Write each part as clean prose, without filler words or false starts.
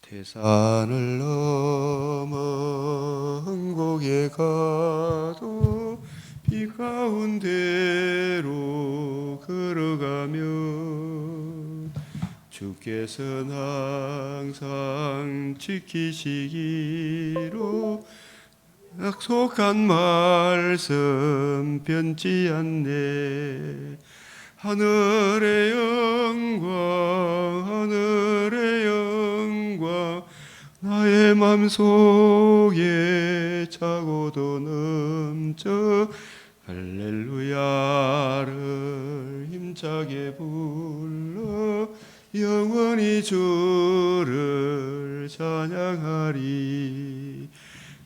태산을 넘어 흥곡에 가도 비 가운데로 걸어가면 주께서는 항상 지키시기로 약속한 말씀 변치 않네. 하늘의 영광 나의 맘속에 차고도 넘쳐 할렐루야를 힘차게 불러 영원히 주를 찬양하리.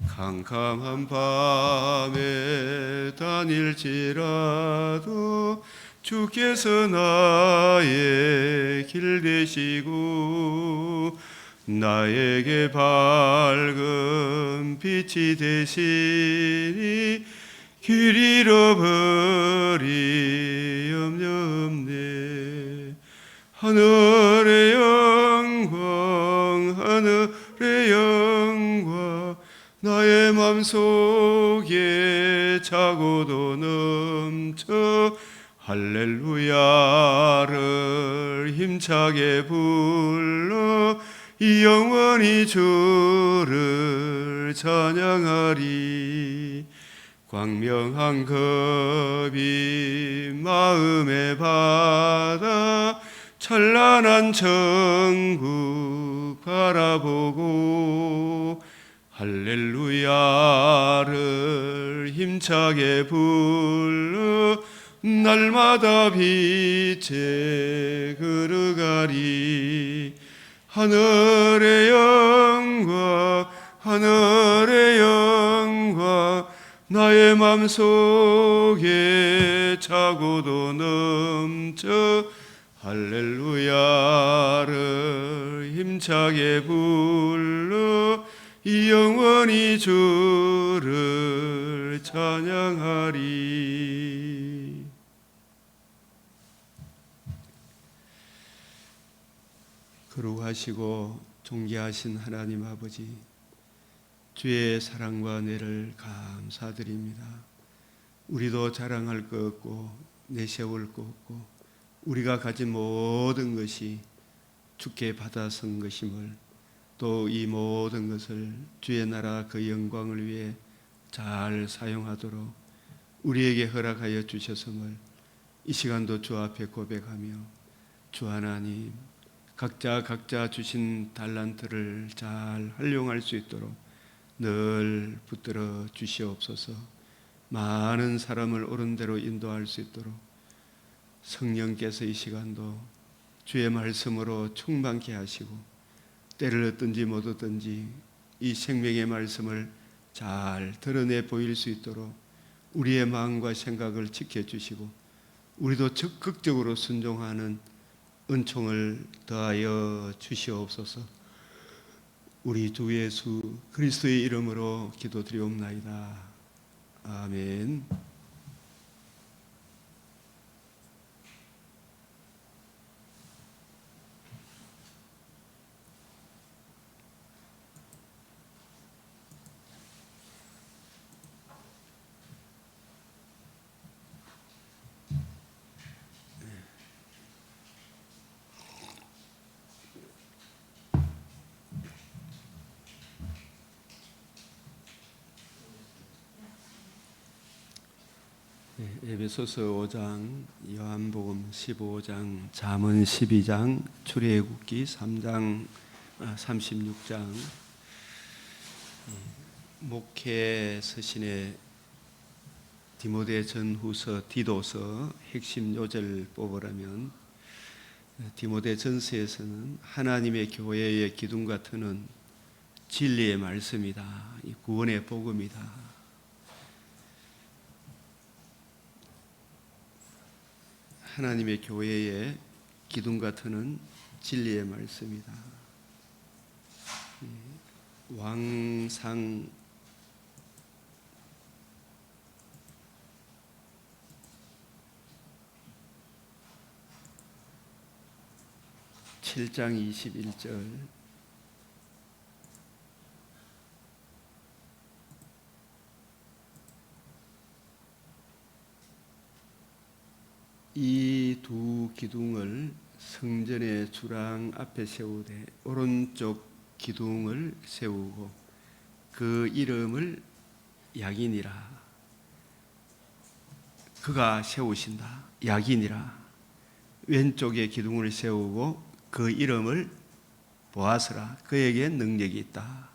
캄캄한 밤에 다닐지라도 주께서 나의 길 되시고 나에게 밝은 빛이 되시니 길 잃어버리 염려 없네. 하늘의 영광 나의 맘속에 차고도 넘쳐 할렐루야를 힘차게 불러 영원히 주를 찬양하리. 광명한 겁이 마음에 받아 찬란한 천국 바라보고 할렐루야를 힘차게 불러 날마다 빛에 걸어가리. 하늘의 영광 나의 맘속에 차고도 넘쳐 할렐루야를 힘차게 불러 영원히 주를 찬양하리. 거룩하시고 존귀하신 하나님 아버지, 주의 사랑과 은혜를 감사드립니다. 우리도 자랑할 것 없고 내세울 것 없고 우리가 가진 모든 것이 주께 받아선 것임을, 또 이 모든 것을 주의 나라 그 영광을 위해 잘 사용하도록 우리에게 허락하여 주셨음을 이 시간도 주 앞에 고백하며, 주 하나님 각자 주신 달란트를 잘 활용할 수 있도록 늘 붙들어 주시옵소서. 많은 사람을 옳은 대로 인도할 수 있도록 성령께서 이 시간도 주의 말씀으로 충만케 하시고, 때를 얻든지 못 얻든지 이 생명의 말씀을 잘 드러내 보일 수 있도록 우리의 마음과 생각을 지켜주시고, 우리도 적극적으로 순종하는 은총을 더하여 주시옵소서. 우리 주 예수 그리스도의 이름으로 기도드리옵나이다. 아멘. 에베소서 5장, 요한복음 15장, 잠언 12장, 출애굽기 3장, 36장, 목회 서신의 디모데 전후서, 디도서 핵심 요절 뽑으라면 디모데 전서에서는 하나님의 교회의 기둥과 터는 진리의 말씀이다, 이 구원의 복음이다. 하나님의 교회의 기둥과 터는 진리의 말씀이다. 왕상 7장 21절 이 두 기둥을 성전의 주랑 앞에 세우되 오른쪽 기둥을 세우고 그 이름을 야긴이라. 그가 세우신다. 야긴이라. 왼쪽에 기둥을 세우고 그 이름을 보아스라. 그에게 능력이 있다.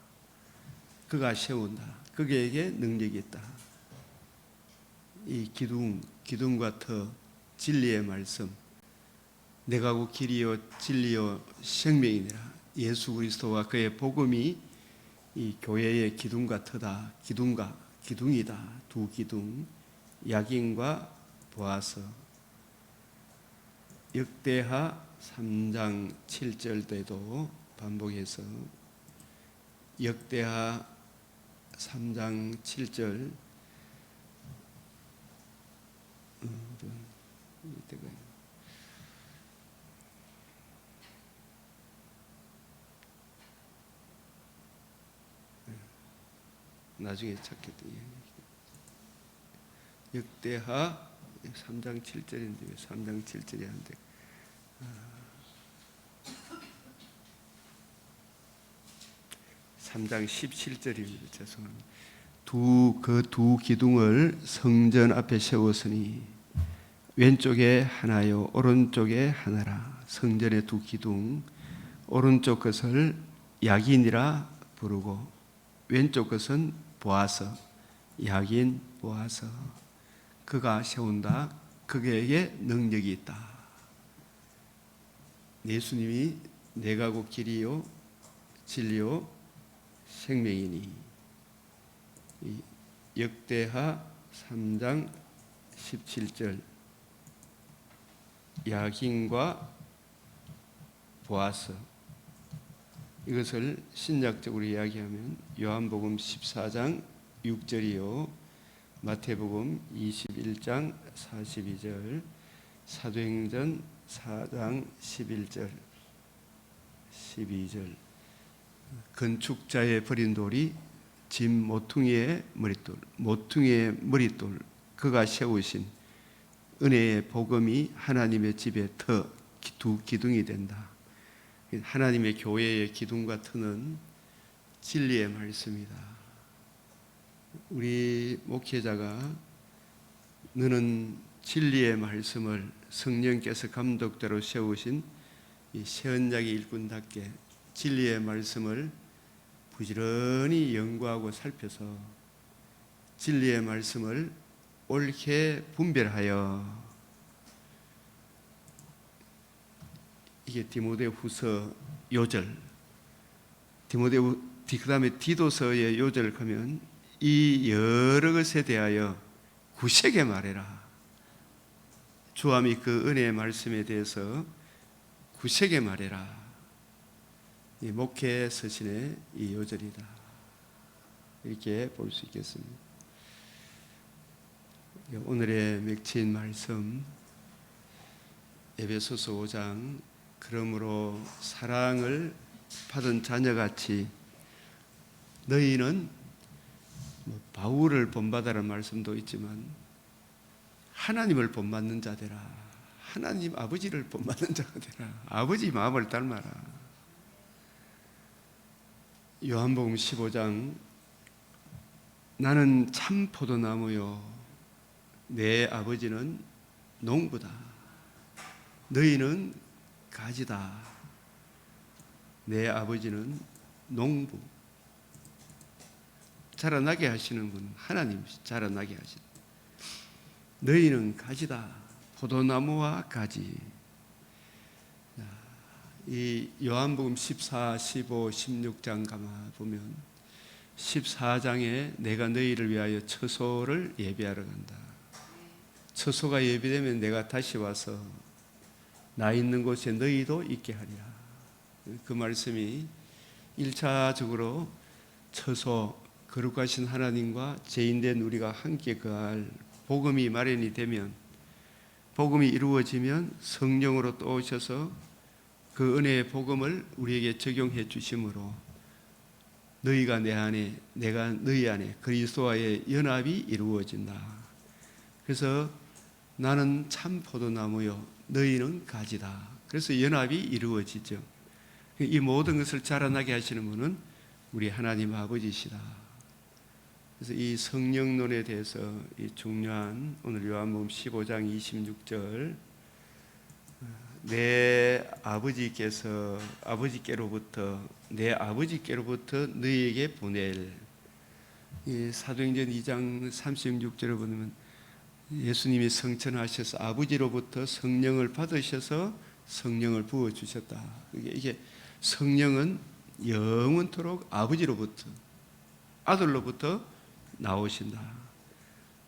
그가 세운다. 그에게 능력이 있다. 이 기둥과 터, 진리의 말씀, 내가 곧 길이요 진리요 생명이니라. 예수 그리스도와 그의 복음이 이 교회의 기둥과 터다. 기둥이다. 두 기둥, 야긴과 보아서. 역대하 3장 7절 때도 반복해서 역대하 3장 7절 나중에 찾겠다. 역대하 3장 7절인데 왜 3장 7절이 안 돼? 3장 17절입니다. 죄송합니다. 그 두 기둥을 성전 앞에 세웠으니 왼쪽에 하나요 오른쪽에 하나라. 성전의 두 기둥, 오른쪽 것을 야긴이라 부르고 왼쪽 것은 보아서, 야긴 보아서. 그가 세운다. 그에게 능력이 있다. 예수님이 내가 곧 길이요 진리요 생명이니. 역대하 3장 17절 야긴과 보아서. 이것을 신약적으로 이야기하면 요한복음 14장 6절이요 마태복음 21장 42절, 사도행전 4장 11절 12절. 건축자의 버린 돌이 짐 모퉁이의 머릿돌, 그가 세우신 은혜의 복음이 하나님의 집의 두 기둥이 된다. 하나님의 교회의 기둥과 터는 진리의 말씀이다. 우리 목회자가 너는 진리의 말씀을 성령께서 감독대로 세우신 이 새 언약의 일꾼답게 진리의 말씀을 부지런히 연구하고 살펴서 진리의 말씀을 옳게 분별하여, 이게 디모데후서 요절, 그다음에 디도서의 요절을 가면 이 여러 것에 대하여 구색에 말해라. 주함이 그 은혜의 말씀에 대해서 구색에 말해라. 이 목회 서신의 이 요절이다. 이렇게 볼 수 있겠습니다. 오늘의 맺힌 말씀 에베소서 5장. 그러므로 사랑을 받은 자녀같이 너희는 바울을 본받아라는 말씀도 있지만 하나님을 본받는 자 되라. 하나님 아버지를 본받는 자가 되라. 아버지 마음을 닮아라. 요한복음 15장 나는 참 포도나무요 내 아버지는 농부다. 너희는 가지다. 내 아버지는 농부. 자라나게 하시는 분 하나님 자라나게 하시다. 너희는 가지다. 포도나무와 가지. 이 요한복음 14, 15, 16장 가만 보면 14장에 내가 너희를 위하여 처소를 예비하러 간다. 처소가 예비되면 내가 다시 와서 나 있는 곳에 너희도 있게 하리라. 그 말씀이 1차적으로 처소, 거룩하신 하나님과 죄인된 우리가 함께 거할 복음이 마련이 되면, 복음이 이루어지면 성령으로 또 오셔서 그 은혜의 복음을 우리에게 적용해 주심으로 너희가 내 안에 내가 너희 안에 그리스도와의 연합이 이루어진다. 그래서 나는 참 포도나무요 너희는 가지다. 그래서 연합이 이루어지죠. 이 모든 것을 자라나게 하시는 분은 우리 하나님 아버지시다. 그래서 이 성령론에 대해서 이 중요한 오늘 요한복음 15장 26절 내 아버지께로부터 너희에게 보낼, 이 사도행전 2장 36절을 보면 예수님이 성천하셔서 아버지로부터 성령을 받으셔서 성령을 부어주셨다. 이게 성령은 영원토록 아버지로부터 아들로부터 나오신다.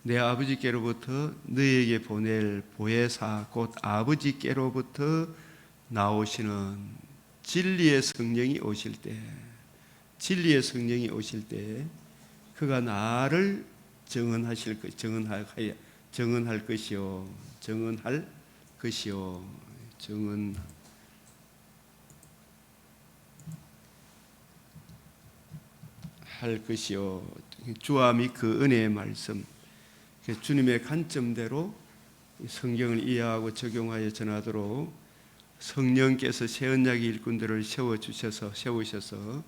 내 아버지께로부터 너희에게 보낼 보혜사 곧 아버지께로부터 나오시는 진리의 성령이 오실 때 그가 나를 증언할 것이요 주와 및 그 은혜의 말씀, 주님의 관점대로 성경을 이해하고 적용하여 전하도록 성령께서 새 언약의 일꾼들을 세우셔서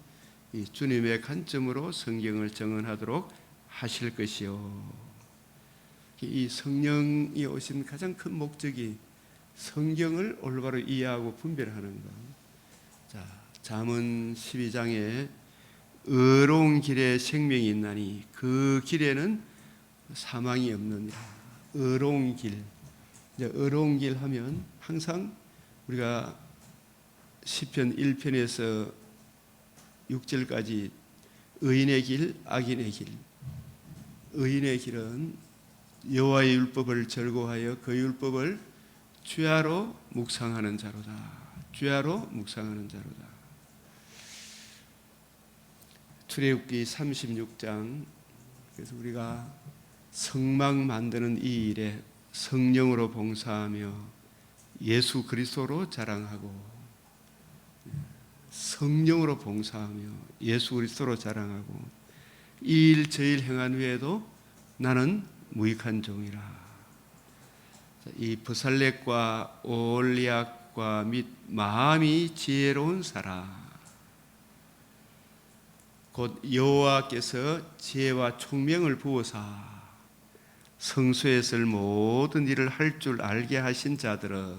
이 주님의 관점으로 성경을 정언하도록 하실 것이요. 이 성령이 오신 가장 큰 목적이 성경을 올바로 이해하고 분별하는 것. 자, 잠언 12장에 의로운 길에 생명이 있나니 그 길에는 사망이 없느니라. 의로운 길. 의로운 길 하면 항상 우리가 시편 1편에서 6절까지 의인의 길, 악인의 길. 의인의 길은 여호와의 율법을 절거하여 그 율법을 주야로 묵상하는 자로다. 출애굽기 36장, 그래서 우리가 성막 만드는 이 일에 성령으로 봉사하며 예수 그리스도로 자랑하고, 성령으로 봉사하며 예수 그리스도로 자랑하고, 이 일 저 일 행한 후에도 나는 무익한 종이라. 이 브살렛과 올리압과 및 마음이 지혜로운 사람, 곧 여호와께서 지혜와 총명을 부어사 성소에 쓸 모든 일을 할 줄 알게 하신 자들은,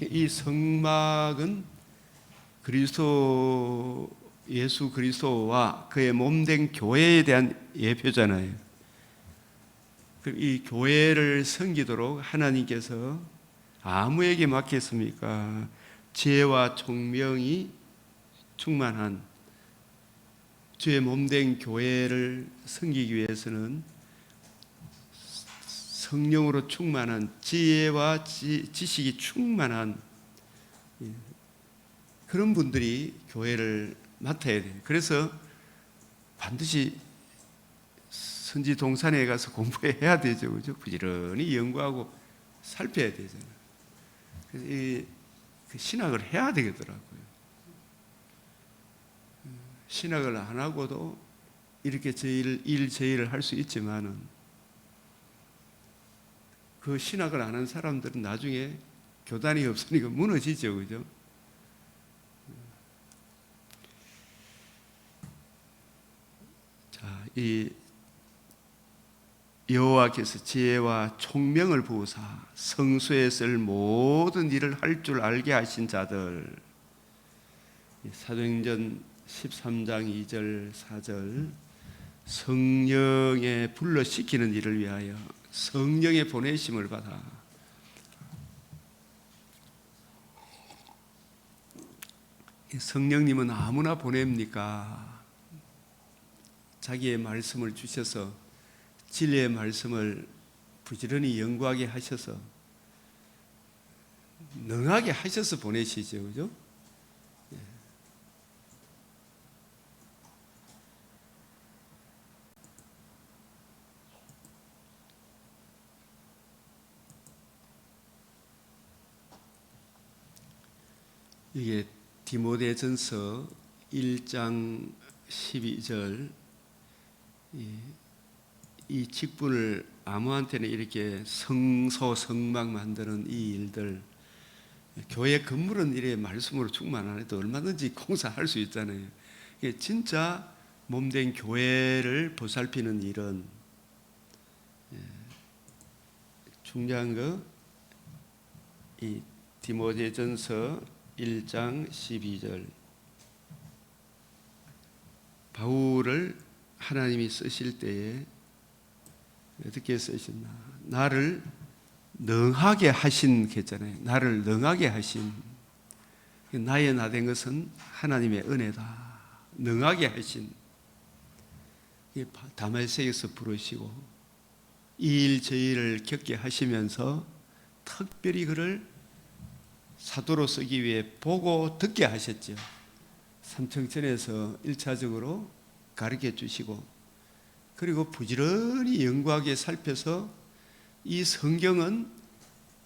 이 성막은 예수 그리스도와 그의 몸된 교회에 대한 예표잖아요. 이 교회를 섬기도록 하나님께서 아무에게 맡겼습니까? 지혜와 총명이 충만한 주의 몸된 교회를 섬기기 위해서는 성령으로 충만한, 지혜와 지식이 충만한 그런 분들이 교회를 맡아야 돼요. 그래서 반드시 선지 동산에 가서 공부해야 되죠, 그죠? 부지런히 연구하고 살펴야 되잖아요. 그래서 그 신학을 해야 되겠더라고요. 신학을 안 하고도 이렇게 저 일을 할 수 있지만은, 그 신학을 안 한 사람들은 나중에 교단이 없으니까 무너지죠, 그죠? 자, 이 여호와께서 지혜와 총명을 부으사 성소에 쓸 모든 일을 할 줄 알게 하신 자들, 사도행전 13장 2절 4절, 성령에 불러시키는 일을 위하여 성령의 보내심을 받아. 성령님은 아무나 보냅니까? 자기의 말씀을 주셔서 진리의 말씀을 부지런히 연구하게 하셔서 능하게 하셔서 보내시죠, 그죠? 이게 디모데전서 1장 12절, 이 직분을 아무한테는 이렇게 성소성막 만드는 이 일들, 교회 건물은 이래 말씀으로 충만 안 해도 얼마든지 공사할 수 있잖아요. 이게 진짜 몸된 교회를 보살피는 일은 중요한 거, 이 디모데전서 1장 12절, 바울을 하나님이 쓰실 때에 어떻게 쓰셨나? 나를 능하게 하신 했잖아요. 나를 능하게 하신, 나의 나 된 것은 하나님의 은혜다. 능하게 하신, 다말섹에서 부르시고 이 일 저 일을 겪게 하시면서 특별히 그를 사도로 쓰기 위해 보고 듣게 하셨죠. 삼청천에서 1차적으로 가르쳐 주시고, 그리고 부지런히 연구하게 살펴서 이 성경은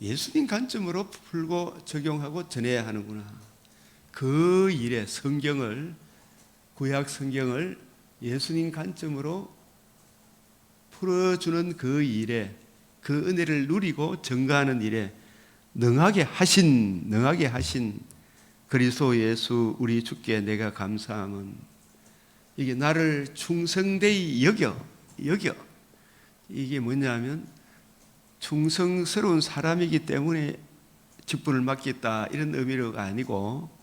예수님 관점으로 풀고 적용하고 전해야 하는구나. 그 일에 성경을, 구약 성경을 예수님 관점으로 풀어주는 그 일에, 그 은혜를 누리고 증거하는 일에 능하게 하신 그리스도 예수 우리 주께 내가 감사함은, 이게 나를 충성되이 여겨. 이게 뭐냐면 충성스러운 사람이기 때문에 직분을 맡겠다 이런 의미가 아니고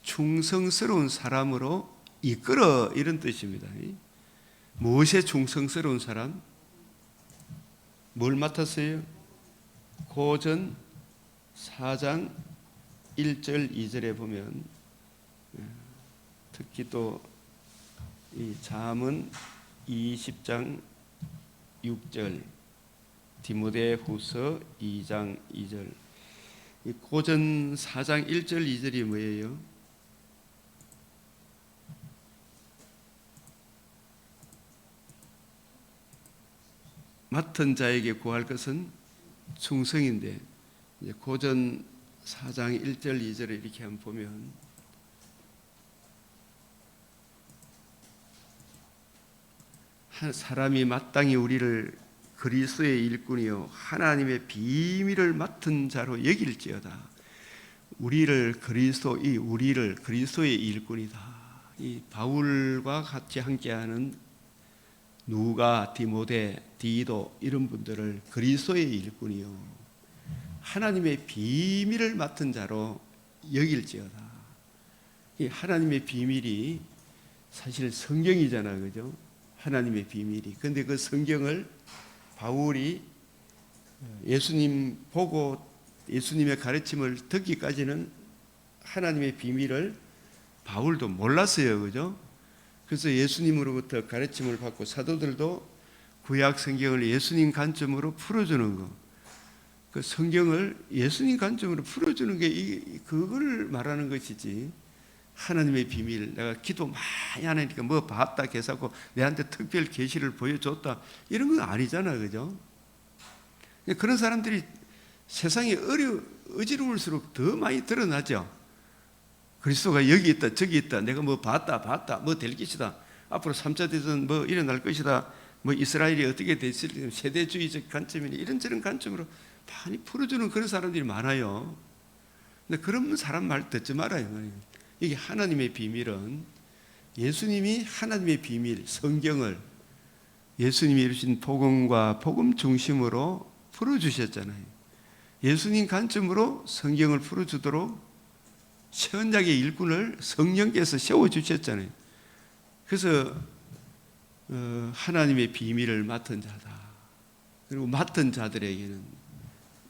충성스러운 사람으로 이끌어, 이런 뜻입니다. 무엇에 충성스러운 사람? 뭘 맡았어요? 고전 4장 1절 2절에 보면, 특히 또 이 잠언 20장 6절, 디모데후서 2장 2절, 이 고전 4장 1절 2절이 뭐예요? 맡은 자에게 구할 것은 충성인데, 이제 고전 4장 1절 2절을 이렇게 한번 보면, 사람이 마땅히 우리를 그리스도의 일꾼이요 하나님의 비밀을 맡은 자로 여길지어다. 우리를 그리스도의 일꾼이다. 이 바울과 같이 함께하는 누가, 디모데, 디도 이런 분들을 그리스도의 일꾼이요 하나님의 비밀을 맡은 자로 여길지어다. 이 하나님의 비밀이 사실 성경이잖아, 그죠? 하나님의 비밀이. 그런데 그 성경을 바울이 예수님 보고 예수님의 가르침을 듣기까지는 하나님의 비밀을 바울도 몰랐어요, 그죠? 그래서 예수님으로부터 가르침을 받고 사도들도 구약 성경을 예수님 관점으로 풀어주는 거, 그 성경을 예수님 관점으로 풀어주는 게 그걸 말하는 것이지, 하나님의 비밀, 내가 기도 많이 하니까 뭐 봤다 계사고 내한테 특별 계시를 보여줬다 이런 건 아니잖아, 그죠? 그런 사람들이 세상에 어지러울수록 더 많이 드러나죠. 그리스도가 여기 있다 저기 있다, 내가 뭐 봤다 뭐 될 것이다, 앞으로 3차 대전 뭐 일어날 것이다, 뭐 이스라엘이 어떻게 됐을, 세대주의적 관점이니 이런저런 관점으로 많이 풀어주는 그런 사람들이 많아요. 근데 그런 사람 말 듣지 말아요. 이게 하나님의 비밀은 예수님이 하나님의 비밀, 성경을 예수님이 이루신 복음과 복음 중심으로 풀어주셨잖아요. 예수님 관점으로 성경을 풀어주도록 신약의 일꾼을 성령께서 세워주셨잖아요. 그래서 하나님의 비밀을 맡은 자다. 그리고 맡은 자들에게는,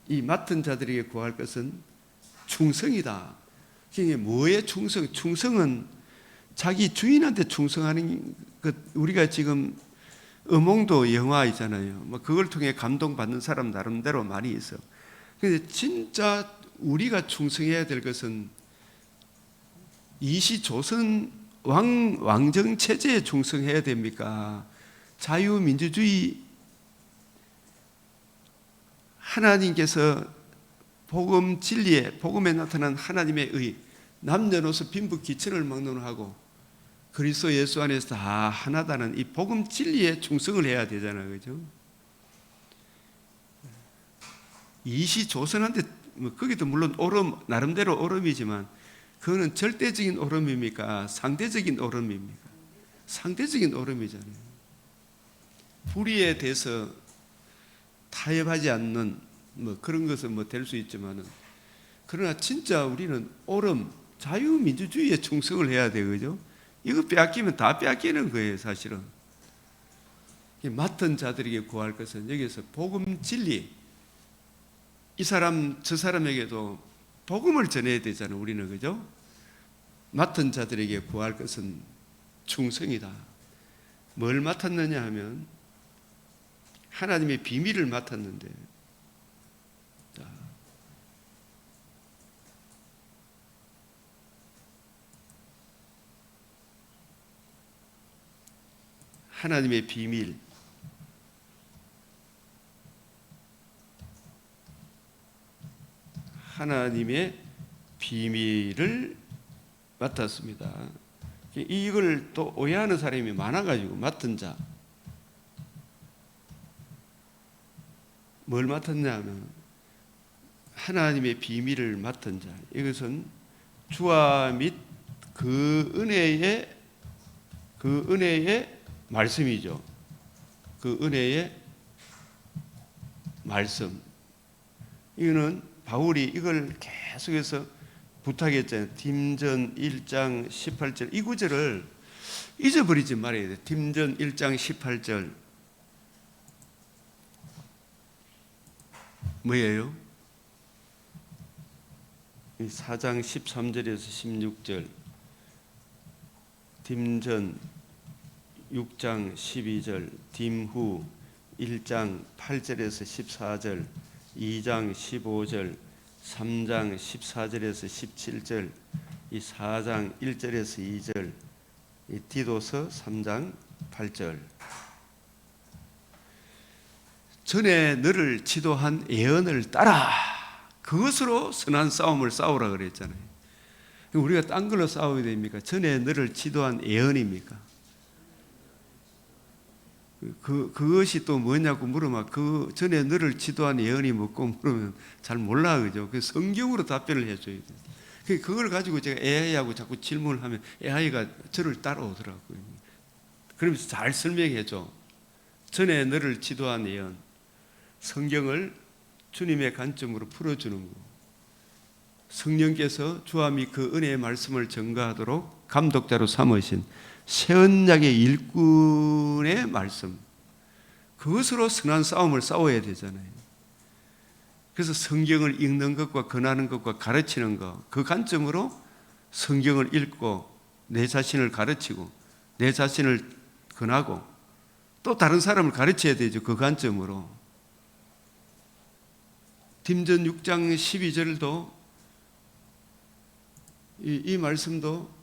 이 맡은 자들에게 구할 것은 충성이다. 이게 뭐의 충성? 충성은 자기 주인한테 충성하는 것. 우리가 지금 어몽도 영화 있잖아요. 뭐 그걸 통해 감동받는 사람 나름대로 많이 있어. 근데 진짜 우리가 충성해야 될 것은 이시조선 왕정 체제에 충성해야 됩니까? 자유민주주의, 하나님께서 복음 진리에, 복음에 나타난 하나님의 의, 남녀노소 빈부 기천을 막론하고 그리스도 예수 안에서 다 하나다는 이 복음 진리에 충성을 해야 되잖아요, 그죠? 이시조선한테 거기도 물론 오름, 나름대로 오름이지만 그거는 절대적인 오름입니까? 상대적인 오름입니까? 상대적인 오름이잖아요. 불의에 대해서 타협하지 않는 그런 것은 될 수 있지만은, 그러나 진짜 우리는 오름, 자유민주주의에 충성을 해야 되거죠. 이거 빼앗기면 다 빼앗기는 거예요, 사실은. 맡은 자들에게 구할 것은 여기서 복음 진리, 이 사람 저 사람에게도 복음을 전해야 되잖아요, 우리는. 그죠? 맡은 자들에게 구할 것은 충성이다. 뭘 맡았느냐 하면 하나님의 비밀을 맡았는데, 하나님의 비밀, 하나님의 비밀을 맡았습니다. 이걸 또 오해하는 사람이 많아가지고, 맡은 자, 뭘 맡았냐 하면 하나님의 비밀을 맡은 자, 이것은 주와 및 그 은혜의 말씀이죠. 그 은혜의 말씀. 이거는 바울이 이걸 계속해서 부탁했잖아요. 딤전 1장 18절, 이 구절을 잊어버리지 말아야 돼. 딤전 1장 18절 뭐예요? 4장 13절에서 16절, 딤전 6장 12절, 딤후 1장 8절에서 14절, 2장 15절, 3장 14절에서 17절, 이 4장 1절에서 2절, 이 디도서 3장 8절. 전에 너를 지도한 예언을 따라 그것으로 선한 싸움을 싸우라 그랬잖아요. 우리가 딴 걸로 싸워야 됩니까? 전에 너를 지도한 예언입니까? 그것이 또 뭐냐고 물으면, 그 전에 너를 지도한 예언이 뭐고 물으면 잘 몰라, 그죠? 그 성경으로 답변을 해줘야 돼. 그걸 가지고 제가 AI하고 자꾸 질문을 하면 AI가 저를 따라오더라고요. 그러면서 잘 설명해줘. 전에 너를 지도한 예언, 성경을 주님의 관점으로 풀어주는 거. 성령께서 주와 및 그 은혜의 말씀을 전가하도록 감독자로 삼으신 새 언약의 일꾼의 말씀, 그것으로 선한 싸움을 싸워야 되잖아요. 그래서 성경을 읽는 것과 권하는 것과 가르치는 것, 그 관점으로 성경을 읽고 내 자신을 가르치고 내 자신을 권하고 또 다른 사람을 가르쳐야 되죠. 그 관점으로. 딤전 6장 12절도 이 말씀도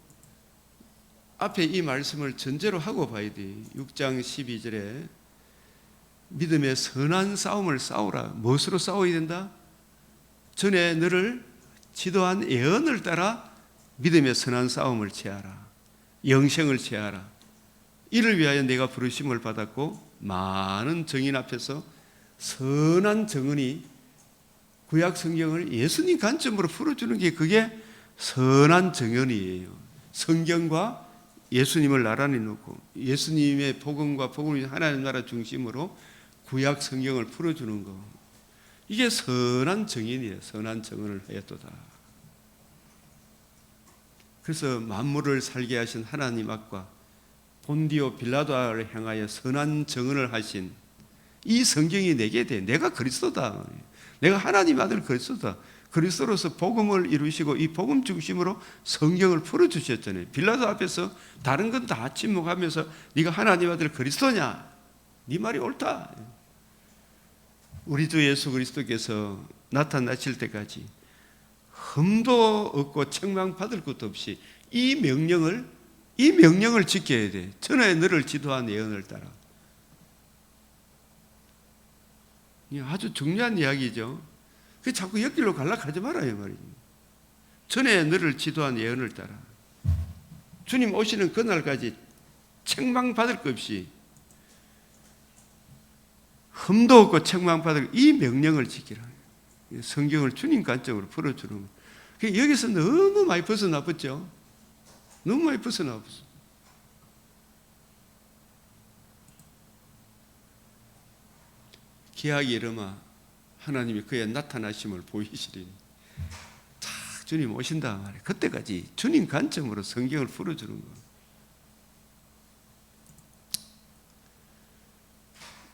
앞에 이 말씀을 전제로 하고 봐야 돼. 6장 12절에 믿음의 선한 싸움을 싸우라. 무엇으로 싸워야 된다? 전에 너를 지도한 예언을 따라 믿음의 선한 싸움을 취하라. 영생을 취하라. 이를 위하여 내가 부르심을 받았고 많은 증인 앞에서 선한 증언이 구약 성경을 예수님 관점으로 풀어주는 게 그게 선한 증언이에요. 성경과 예수님을 나란히 놓고 예수님의 복음과 복음이 하나님 나라 중심으로 구약 성경을 풀어주는 거, 이게 선한 증인이에요. 선한 증언을 하였도다. 그래서 만물을 살게 하신 하나님 앞과 본디오 빌라도를 향하여 선한 증언을 하신 이 성경이 내게 돼. 내가 그리스도다. 내가 하나님 아들 그리스도다. 그리스도로서 복음을 이루시고 이 복음 중심으로 성경을 풀어주셨잖아요. 빌라도 앞에서 다른 건 다 침묵하면서 네가 하나님 아들 그리스도냐? 네 말이 옳다. 우리 주 예수 그리스도께서 나타나실 때까지 흠도 없고 책망받을 것도 없이 이 명령을 지켜야 돼. 전에 너를 지도한 예언을 따라. 아주 중요한 이야기죠. 그 자꾸 옆길로 갈락하지 말아요 말이죠. 전에 너를 지도한 예언을 따라 주님 오시는 그날까지 책망받을 것 없이 흠도 없고 책망받을 이 명령을 지키라. 성경을 주님 관점으로 풀어주는 거예요. 여기서 너무 많이 벗어나봤죠. 너무 많이 벗어나봤어. 기약이 이르마 하나님이 그의 나타나심을 보이시리니 탁 주님 오신다 말이에요. 그때까지 주님 관점으로 성경을 풀어주는 거예요.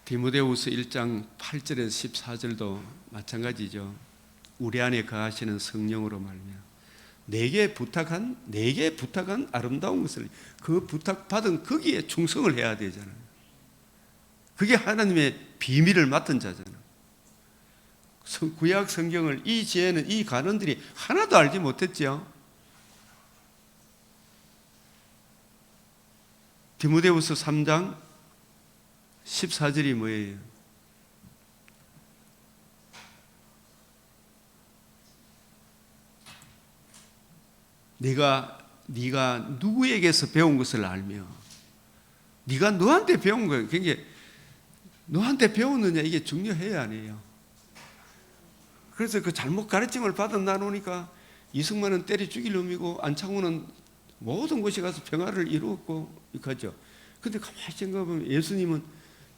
디모데후서 1장 8절에서 14절도 마찬가지죠. 우리 안에 거하시는 성령으로 말미암아 내게 부탁한 아름다운 것을 그 부탁받은 거기에 충성을 해야 되잖아요. 그게 하나님의 비밀을 맡은 자잖아요. 구약 성경을 이 지혜는 이 간원들이 하나도 알지 못했죠. 디모데후서 3장 14절이 뭐예요? 네가 누구에게서 배운 것을 알며 네가 너한테 배운 거예요. 그게 너한테 배웠느냐 이게 중요해요, 아니에요? 그래서 그 잘못 가르침을 받아 나누니까 이승만은 때려 죽일 놈이고 안창호는 모든 곳에 가서 평화를 이루었고 그죠. 근데 가만히 생각해보면 예수님은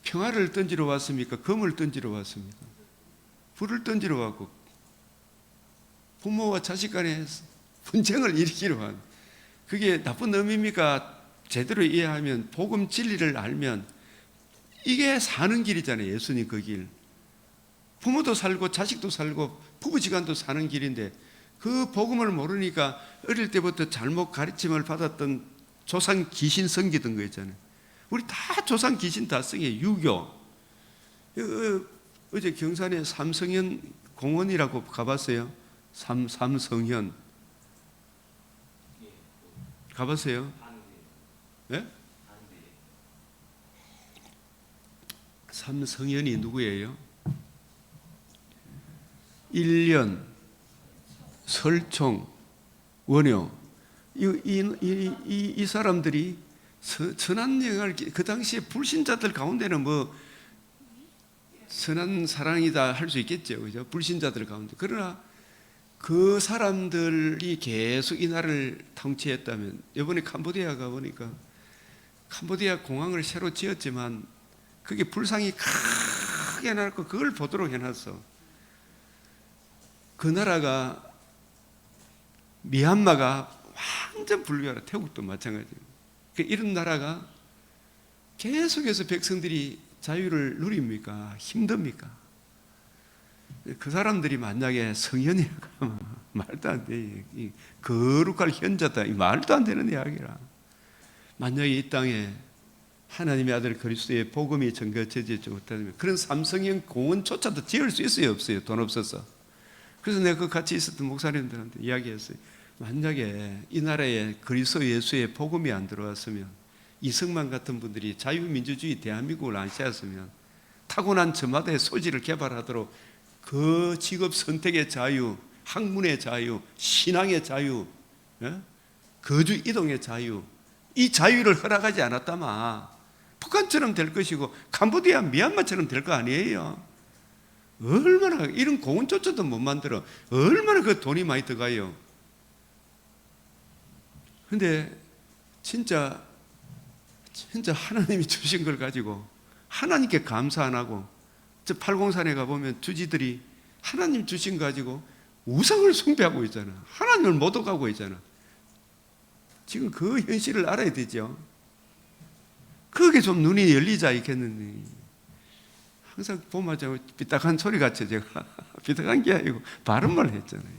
평화를 던지러 왔습니까? 검을 던지러 왔습니까? 불을 던지러 왔고 부모와 자식 간에 분쟁을 일으키러 왔. 그게 나쁜 의미입니까? 제대로 이해하면 복음 진리를 알면 이게 사는 길이잖아요. 예수님 그 길. 부모도 살고 자식도 살고 부부지간도 사는 길인데 그 복음을 모르니까 어릴 때부터 잘못 가르침을 받았던 조상 귀신 섬기던 거 있잖아요. 우리 다 조상 귀신 다 섬겨요. 유교. 어제 경산에 삼성현 공원이라고 가봤어요? 삼성현 가봤어요? 네? 삼성현이 누구예요? 1년 설총 원효 이 사람들이 선한 영향을 그 당시에 불신자들 가운데는 뭐 선한 사랑이다 할 수 있겠죠, 그죠? 불신자들 가운데. 그러나 그 사람들이 계속 이 나라를 통치했다면, 이번에 캄보디아 가보니까 캄보디아 공항을 새로 지었지만 그게 불상이 크게 해놨고 그걸 보도록 해놨어. 그 나라가 미얀마가 완전 불교라. 태국도 마찬가지예요. 이런 나라가 계속해서 백성들이 자유를 누립니까? 힘듭니까? 그 사람들이 만약에 성현이라고 하면 말도 안 돼. 거룩할 현자다. 말도 안 되는 이야기라. 만약에 이 땅에 하나님의 아들 그리스도의 복음이 전거되지 못하면 그런 삼성형 공원조차도 지을 수 있어요, 없어요? 돈 없어서. 그래서 내가 그 같이 있었던 목사님들한테 이야기했어요. 만약에 이 나라에 그리스도 예수의 복음이 안 들어왔으면, 이승만 같은 분들이 자유민주주의 대한민국을 안 세웠으면 타고난 저마다의 소질을 개발하도록 그 직업 선택의 자유, 학문의 자유, 신앙의 자유, 거주 이동의 자유, 이 자유를 허락하지 않았다마 북한처럼 될 것이고 캄보디아, 미얀마처럼 될 거 아니에요. 얼마나 이런 공원조차도 못 만들어. 얼마나 그 돈이 많이 들어가요. 근데 진짜 하나님이 주신 걸 가지고 하나님께 감사 안 하고, 저 팔공산에 가보면 주지들이 하나님 주신 거 가지고 우상을 숭배하고 있잖아. 하나님을 못 오가고 있잖아. 지금 그 현실을 알아야 되죠. 그게 좀 눈이 열리자 있겠는데, 항상 보면 삐딱한 소리 같죠. 제가 삐딱한 게 아니고 바른 말 했잖아요.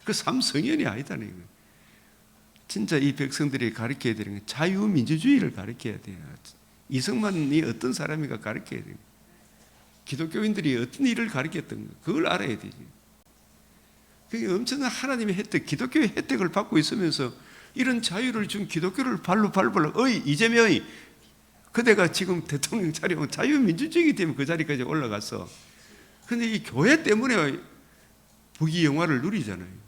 그 삼성현이 아니다는 거예요. 진짜 이 백성들이 가르쳐야 되는 게 자유민주주의를 가르쳐야 돼요. 이승만이 어떤 사람인가 가르쳐야 돼요. 기독교인들이 어떤 일을 가르쳤던 거, 그걸 알아야 되지. 그게 엄청난 하나님의 혜택, 기독교의 혜택을 받고 있으면서 이런 자유를 준 기독교를 발로 밟으려. 이재명이 그대가 지금 대통령 자리면 자유민주주의이기 때문에 그 자리까지 올라갔어. 근데 이 교회 때문에 부귀영화를 누리잖아요.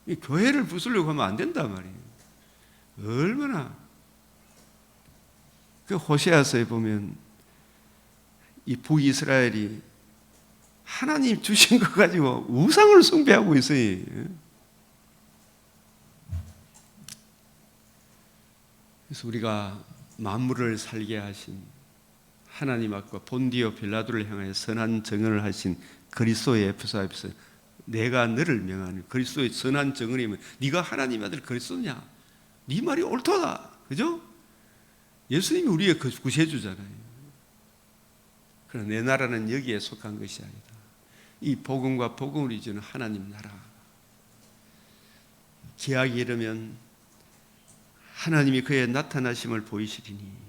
이 교회를 부수려고 하면 안 된단 말이에요. 얼마나. 그 호세아서에 보면 이 북이스라엘이 하나님 주신 거 가지고 우상을 숭배하고 있어요. 그래서 우리가 만물을 살게 하신 하나님 앞과 본디오 빌라도를 향하여 선한 정언을 하신 그리스도의 에베소 앞에서 내가 너를 명하는 그리스도의 선한 정언이면 네가 하나님 아들 그리스도냐? 네 말이 옳도다. 그죠? 예수님이 우리의 구세주잖아요. 그러나 내 나라는 여기에 속한 것이 아니다. 이 복음과 복음을 이루는 하나님 나라. 기약이 이르면 하나님이 그의 나타나심을 보이시리니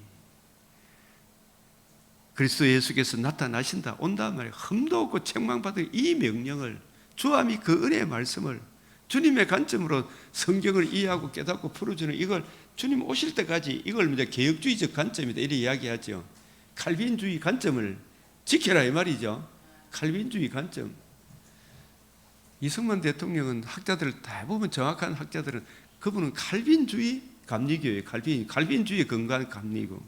그리스도 예수께서 나타나신다 온다 말이에요. 흠도 없고 책망받은 이 명령을 주함이 그 은혜의 말씀을 주님의 관점으로 성경을 이해하고 깨닫고 풀어주는 이걸 주님 오실 때까지 이걸 이제 개혁주의적 관점이다 이렇게 이야기하죠. 칼빈주의 관점을 지켜라 이 말이죠. 칼빈주의 관점. 이승만 대통령은 학자들 대부분 정확한 학자들은 그분은 칼빈주의 감리교예요. 칼빈주의 근간 감리고.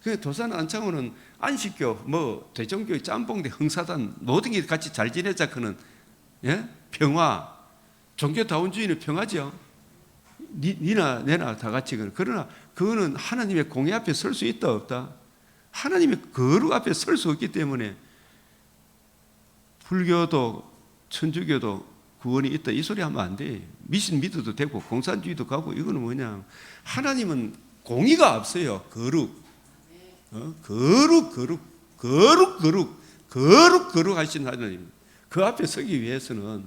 그 도산 안창호는 안식교, 뭐 대종교, 짬뽕대, 흥사단 모든 게 같이 잘 지내자 그는 예? 평화. 종교다원주의는 평화죠. 니나 내나 다 같이 그러나 그거는 하나님의 공의 앞에 설 수 있다 없다. 하나님의 거룩 앞에 설 수 없기 때문에 불교도 천주교도 구원이 있다 이 소리 하면 안 돼. 미신 믿어도 되고 공산주의도 가고 이거는 뭐냐. 하나님은 공의가 없어요. 거룩. 거룩 하신 하나님. 그 앞에 서기 위해서는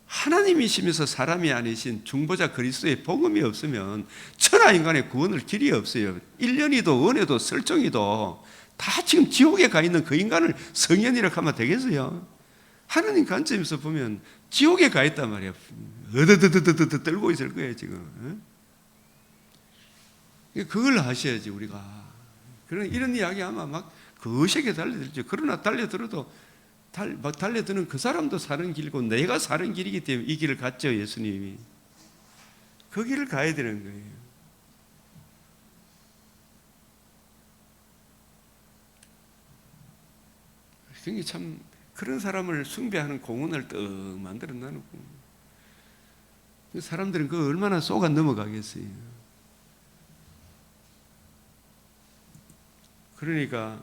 하나님이시면서 사람이 아니신 중보자 그리스도의 복음이 없으면 천하 인간의 구원을 길이 없어요. 1년이도 은혜도 설정이도 다 지금 지옥에 가 있는 그 인간을 성현이라고 하면 되겠어요? 하나님 관점에서 보면 지옥에 가 있단 말이에요. 어드드드드드 떨고 있을 거예요 지금. 그걸 하셔야지 우리가. 그런 이런 이야기하면 막 거시게 달려들죠. 그러나 달려들어도 막 달려드는 그 사람도 사는 길이고 내가 사는 길이기 때문에 이 길을 갔죠 예수님이. 그 길을 가야 되는 거예요. 그게 참 그런 사람을 숭배하는 공원을 떡 만들어 놔놓고 사람들은 그 얼마나 쏘가 넘어가겠어요. 그러니까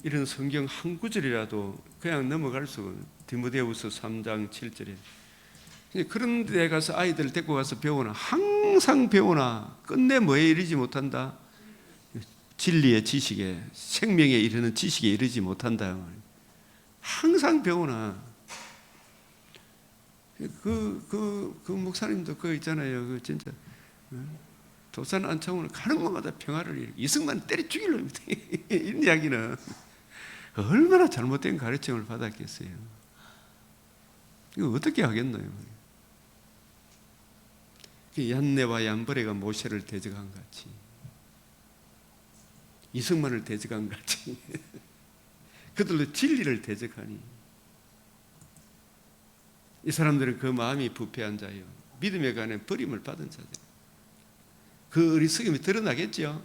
이런 성경 한 구절이라도 그냥 넘어갈 수. 디모데후서 3장 7절에 그런 데 가서 아이들 데리고 가서 배우나 항상 배우나 끝내 뭐에 이르지 못한다. 진리의 지식에 생명에 이르는 지식에 이르지 못한다. 항상 배우나. 그 목사님도 그거 있잖아요. 그 진짜 도산 안창호는 가는 곳마다 평화를 일으키고 이승만 때려 죽이려 합니다. 이런 이야기는 얼마나 잘못된 가르침을 받았겠어요. 이거 어떻게 하겠나요? 얀네와 얀버레가 모세를 대적한 같이 이승만을 대적한 같이 그들도 진리를 대적하니 이 사람들은 그 마음이 부패한 자요 믿음에 관해 버림을 받은 자들. 그 어리석음이 드러나겠죠.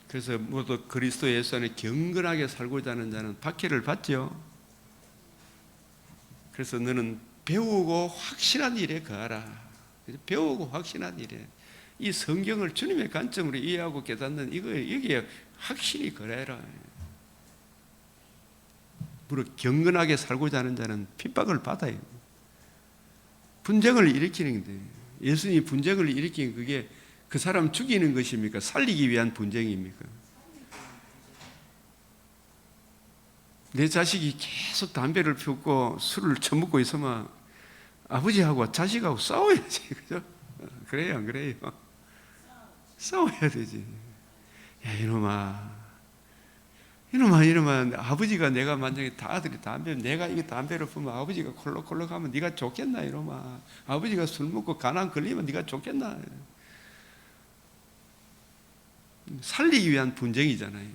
그래서 모두 그리스도 예수 안에 경건하게 살고자 하는 자는 박해를 받죠. 그래서 너는 배우고 확신한 일에 거하라. 배우고 확신한 일에 이 성경을 주님의 관점으로 이해하고 깨닫는 이거 여기에 확신이 거래라. 무릇 경건하게 살고자 하는 자는 핍박을 받아요. 분쟁을 일으키는데 예수님이 분쟁을 일으킨 그게 그 사람 죽이는 것입니까? 살리기 위한 분쟁입니까? 내 자식이 계속 담배를 피우고 술을 처먹고 있으면 아버지하고 자식하고 싸워야지. 그죠? 그래요, 안 그래요? 싸워야 되지. 야, 이놈아, 아버지가 내가 만약에 다 아들이 담배, 내가 이거 담배를 피우면 아버지가 콜록콜록 하면 네가 좋겠나, 이놈아. 아버지가 술 먹고 가난 걸리면 네가 좋겠나. 살리기 위한 분쟁이잖아요.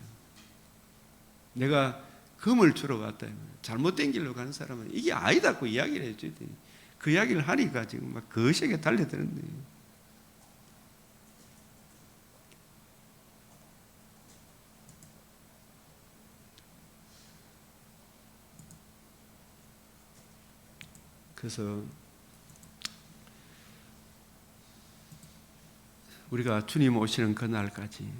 내가 금을 주러 갔다. 잘못된 길로 가는 사람은 이게 아니다고 이야기를 해줘야 돼. 그 이야기를 하니까 지금 막 거시게 달려드는데. 그래서 우리가 주님 오시는 그날까지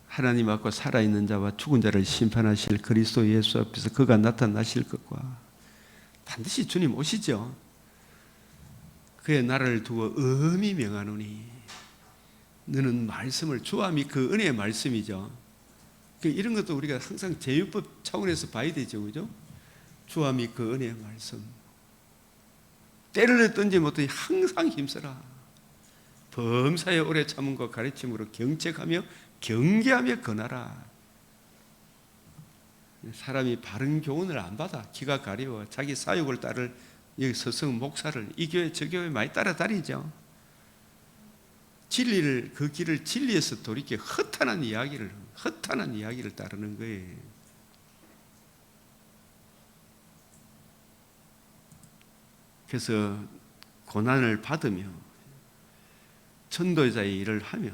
하나님 앞과 살아있는 자와 죽은 자를 심판하실 그리스도 예수 앞에서 그가 나타나실 것과 반드시 주님 오시죠. 그의 나라를 두고 엄히 명하노니 너는 말씀을, 주와 및 그 은혜의 말씀이죠. 이런 것도 우리가 항상 제율법 차원에서 봐야 되죠, 그죠? 주와 및 그 은혜의 말씀. 때를 얻든지 못하니 항상 힘써라. 범사에 오래 참음과 가르침으로 경책하며 경계하며 권하라. 사람이 바른 교훈을 안 받아 기가 가려워 자기 사욕을 따를 여기 서성 목사를 이 교회 저 교회 많이 따라다니죠. 진리를, 그 길을 진리에서 돌이켜 허탄한 이야기를 따르는 거예요. 그래서 고난을 받으며 전도자의 일을 하며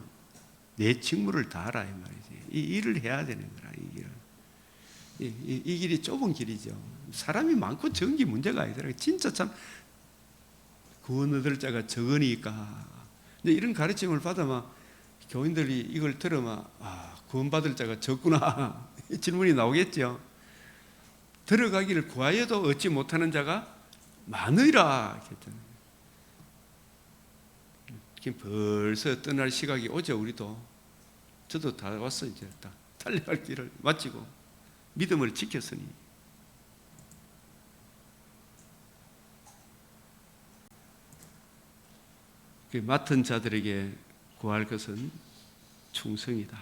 내 직무를 다하라 이 말이지. 이 일을 해야 되는 거라. 이 길이 좁은 길이죠. 사람이 많고 적은 게 문제가 아니더라. 진짜 참 구원 얻을 자가 적으니까. 근데 이런 가르침을 받아만 교인들이 이걸 들으면 구원 받을 자가 적구나 질문이 나오겠죠. 들어가기를 구하여도 얻지 못하는 자가 많으리라. 벌써 떠날 시각이 오죠. 우리도 저도 다 왔어. 이제 다 달려갈 길을 마치고 믿음을 지켰으니. 맡은 자들에게 구할 것은 충성이다.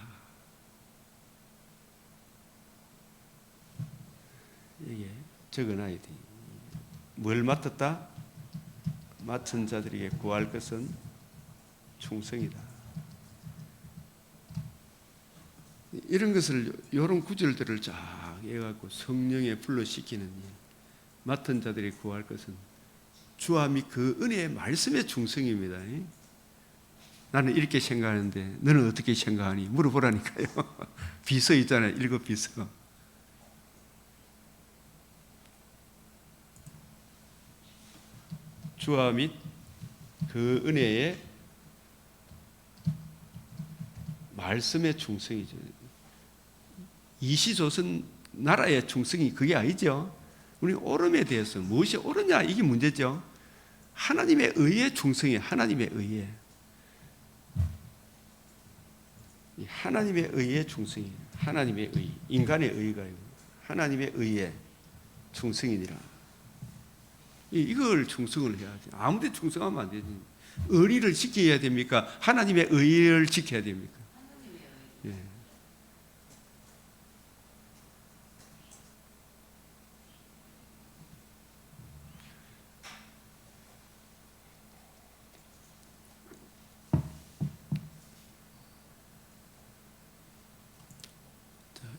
이게 적어놔야 돼. 뭘 맡았다? 맡은 자들에게 구할 것은 충성이다. 이런 것을, 이런 구절들을 쫙 해갖고 성령에 불러시키는 맡은 자들이 구할 것은 주와 및 그 은혜의 말씀의 충성입니다. 나는 이렇게 생각하는데 너는 어떻게 생각하니? 물어보라니까요. 비서 있잖아요. 7 비서. 주와 및 그 은혜의 말씀의 충성이죠. 이시조선 나라의 충성이 그게 아니죠. 우리 옳음에 대해서 무엇이 옳으냐 이게 문제죠. 하나님의 의의 충성이에요. 하나님의 의에. 하나님의 의의 충성이에요. 하나님의 의. 인간의 의가 아니고 하나님의 의에 충성이니라. 이걸 충성을 해야지. 아무데 충성하면 안 되지. 의리를 지켜야 됩니까? 하나님의 의를 지켜야 됩니까? 예.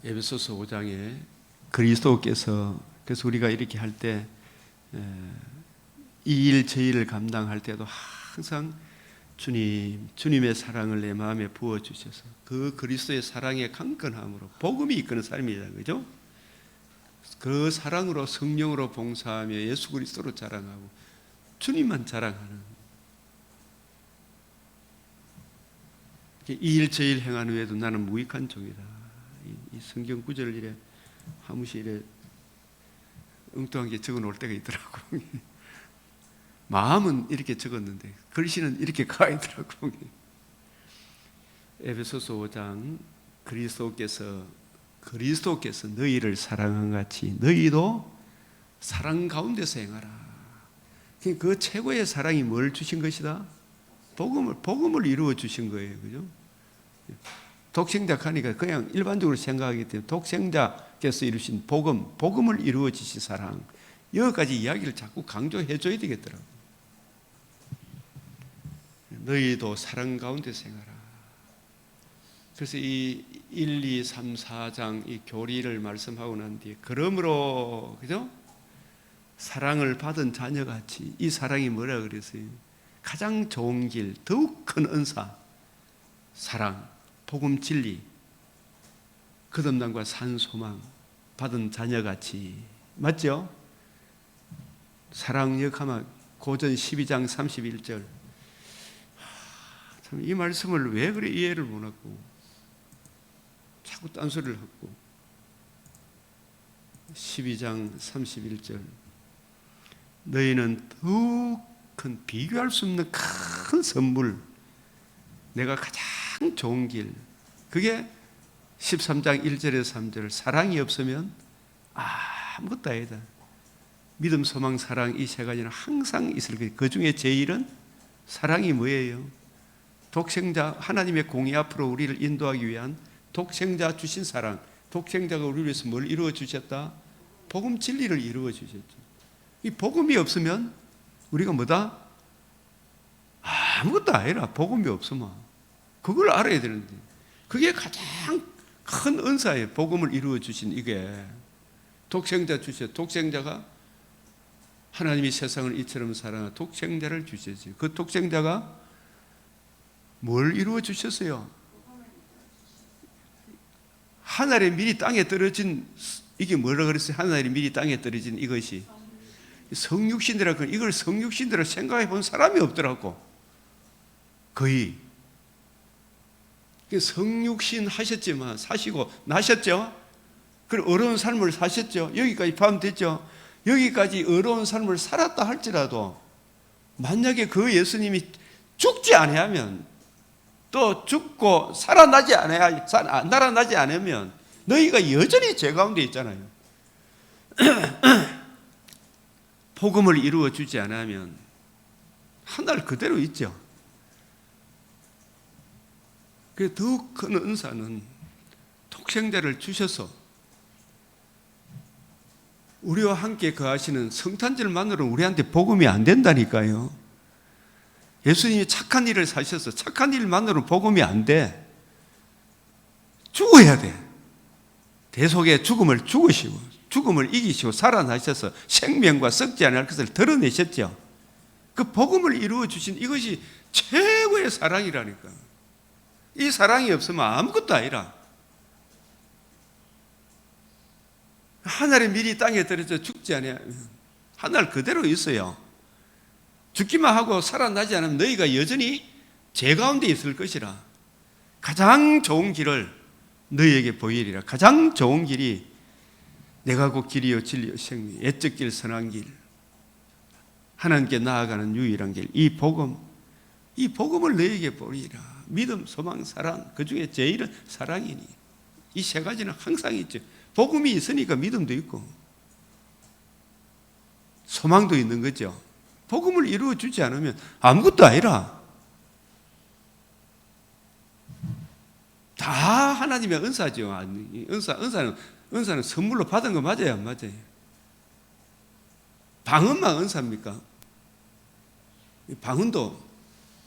에베소서 5장에 그리스도께서, 그래서 우리가 이렇게 할 때 이 일 저 일을 감당할 때도 항상 주님의 사랑을 내 마음에 부어주셔서 그 그리스도의 사랑의 강건함으로 복음이 이끄는 삶이다. 그죠? 그 사랑으로 성령으로 봉사하며 예수 그리스도로 자랑하고 주님만 자랑하는 이 일 저 일 행한 후에도 나는 무익한 종이다. 이 성경 구절을 이래 한 번씩 이래 엉뚱한 게 적어 놓을 때가 있더라고. 마음은 이렇게 적었는데 글씨는 이렇게 가 있더라고. 에베소서 5장 그리스도께서 너희를 사랑한 같이 너희도 사랑 가운데서 행하라. 그 최고의 사랑이 뭘 주신 것이다? 복음을 이루어 주신 거예요. 그죠? 독생자 하니까 그냥 일반적으로 생각하기 때문에 독생자께서 이루신 복음을 이루어 주신 사랑, 여기까지 이야기를 자꾸 강조해 줘야 되겠더라고요. 너희도 사랑 가운데 생활하라. 그래서 이 1, 2, 3, 4장 이 교리를 말씀하고 난 뒤에 그러므로, 그죠? 사랑을 받은 자녀같이, 이 사랑이 뭐라 그랬어요? 가장 좋은 길, 더욱 큰 은사, 사랑, 복음 진리, 거듭남과 산 소망 받은 자녀같이. 맞죠? 사랑 역하면 고전 12장 31절. 참 이 말씀을 왜 그래 이해를 못하고 자꾸 딴소리를 하고. 12장 31절. 너희는 더욱 큰 비교할 수 없는 큰 선물, 내가 가장 좋은 길, 그게 13장 1절에서 3절. 사랑이 없으면 아무것도 아니다. 믿음, 소망, 사랑, 이 세 가지는 항상 있을 거예요. 그 중에 제일은 사랑이 뭐예요? 독생자, 하나님의 공의 앞으로 우리를 인도하기 위한 독생자 주신 사랑. 독생자가 우리를 위해서 뭘 이루어 주셨다? 복음 진리를 이루어 주셨죠. 이 복음이 없으면 우리가 뭐다? 아무것도 아니라. 복음이 없으면 그걸 알아야 되는데, 그게 가장 큰 은사예요. 복음을 이루어 주신 이게 독생자 주셨어요. 독생자가, 하나님이 세상을 이처럼 사랑하 독생자를 주셨어요. 그 독생자가 뭘 이루어 주셨어요? 하늘에 미리 땅에 떨어진, 이게 뭐라 그랬어요? 하늘에 미리 땅에 떨어진 이것이 성육신이라고. 이걸 성육신이라고 생각해 본 사람이 없더라고. 거의. 성육신 하셨지만 사시고 나셨죠. 그리고 어려운 삶을 사셨죠. 여기까지 포함됐죠. 여기까지 어려운 삶을 살았다 할지라도 만약에 그 예수님이 죽지 아니하면, 또 죽고 살아나지 않으면 너희가 여전히 죄 가운데 있잖아요. 복음을 이루어 주지 않으면 하늘 그대로 있죠. 그 더욱 큰 은사는 독생자를 주셔서 우리와 함께 거하시는 성탄절만으로는 우리한테 복음이 안 된다니까요. 예수님이 착한 일을 사셔서 착한 일만으로는 복음이 안 돼. 죽어야 돼. 대속의 죽음을 죽으시고 죽음을 이기시고 살아나셔서 생명과 썩지 않을 것을 드러내셨죠. 그 복음을 이루어 주신 이것이 최고의 사랑이라니까. 이 사랑이 없으면 아무것도 아니라. 하늘에 미리 땅에 떨어져 죽지 않으면 하늘 그대로 있어요. 죽기만 하고 살아나지 않으면 너희가 여전히 죄 가운데 있을 것이라. 가장 좋은 길을 너희에게 보이리라. 가장 좋은 길이 내가 곧 길이요 진리요 생명, 옛적 길, 선한 길, 하나님께 나아가는 유일한 길, 이 복음을 너희에게 보이리라. 믿음, 소망, 사랑, 그 중에 제일은 사랑이니. 이 세 가지는 항상 있죠. 복음이 있으니까 믿음도 있고 소망도 있는 거죠. 복음을 이루어 주지 않으면 아무것도 아니라. 다 하나님의 은사죠. 은사는 선물로 받은 거 맞아요, 안 맞아요? 방언만 은사입니까? 방언도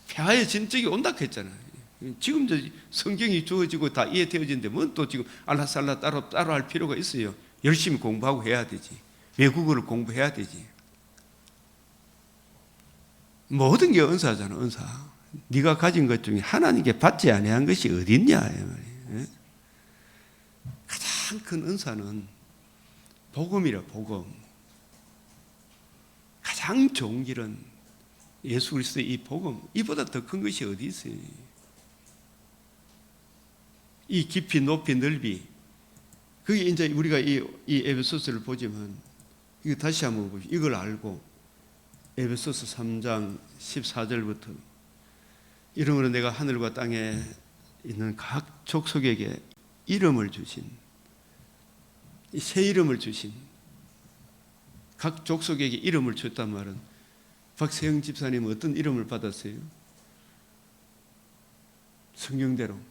폐하의 진적이 온다 했잖아요. 지금 성경이 주어지고 다 이해되어지는데 뭔 또 지금 알라살라 따로 할 필요가 있어요. 열심히 공부하고 해야 되지. 외국어를 공부해야 되지. 모든 게 은사잖아, 은사. 네가 가진 것 중에 하나님께 받지 아니한 것이 어디 있냐. 가장 큰 은사는 복음이라, 복음. 가장 좋은 길은 예수 그리스도의 이 복음. 이보다 더 큰 것이 어디 있어요? 이 깊이, 높이, 넓이. 그게 이제 우리가 이 에베소서를 보지만, 이거 다시 한번 보십시오. 이걸 알고, 에베소서 3장 14절부터, 이러므로 내가 하늘과 땅에 있는 각 족속에게 이름을 주신, 새 이름을 주신, 각 족속에게 이름을 줬단 말은, 박세영 집사님은 어떤 이름을 받았어요? 성경대로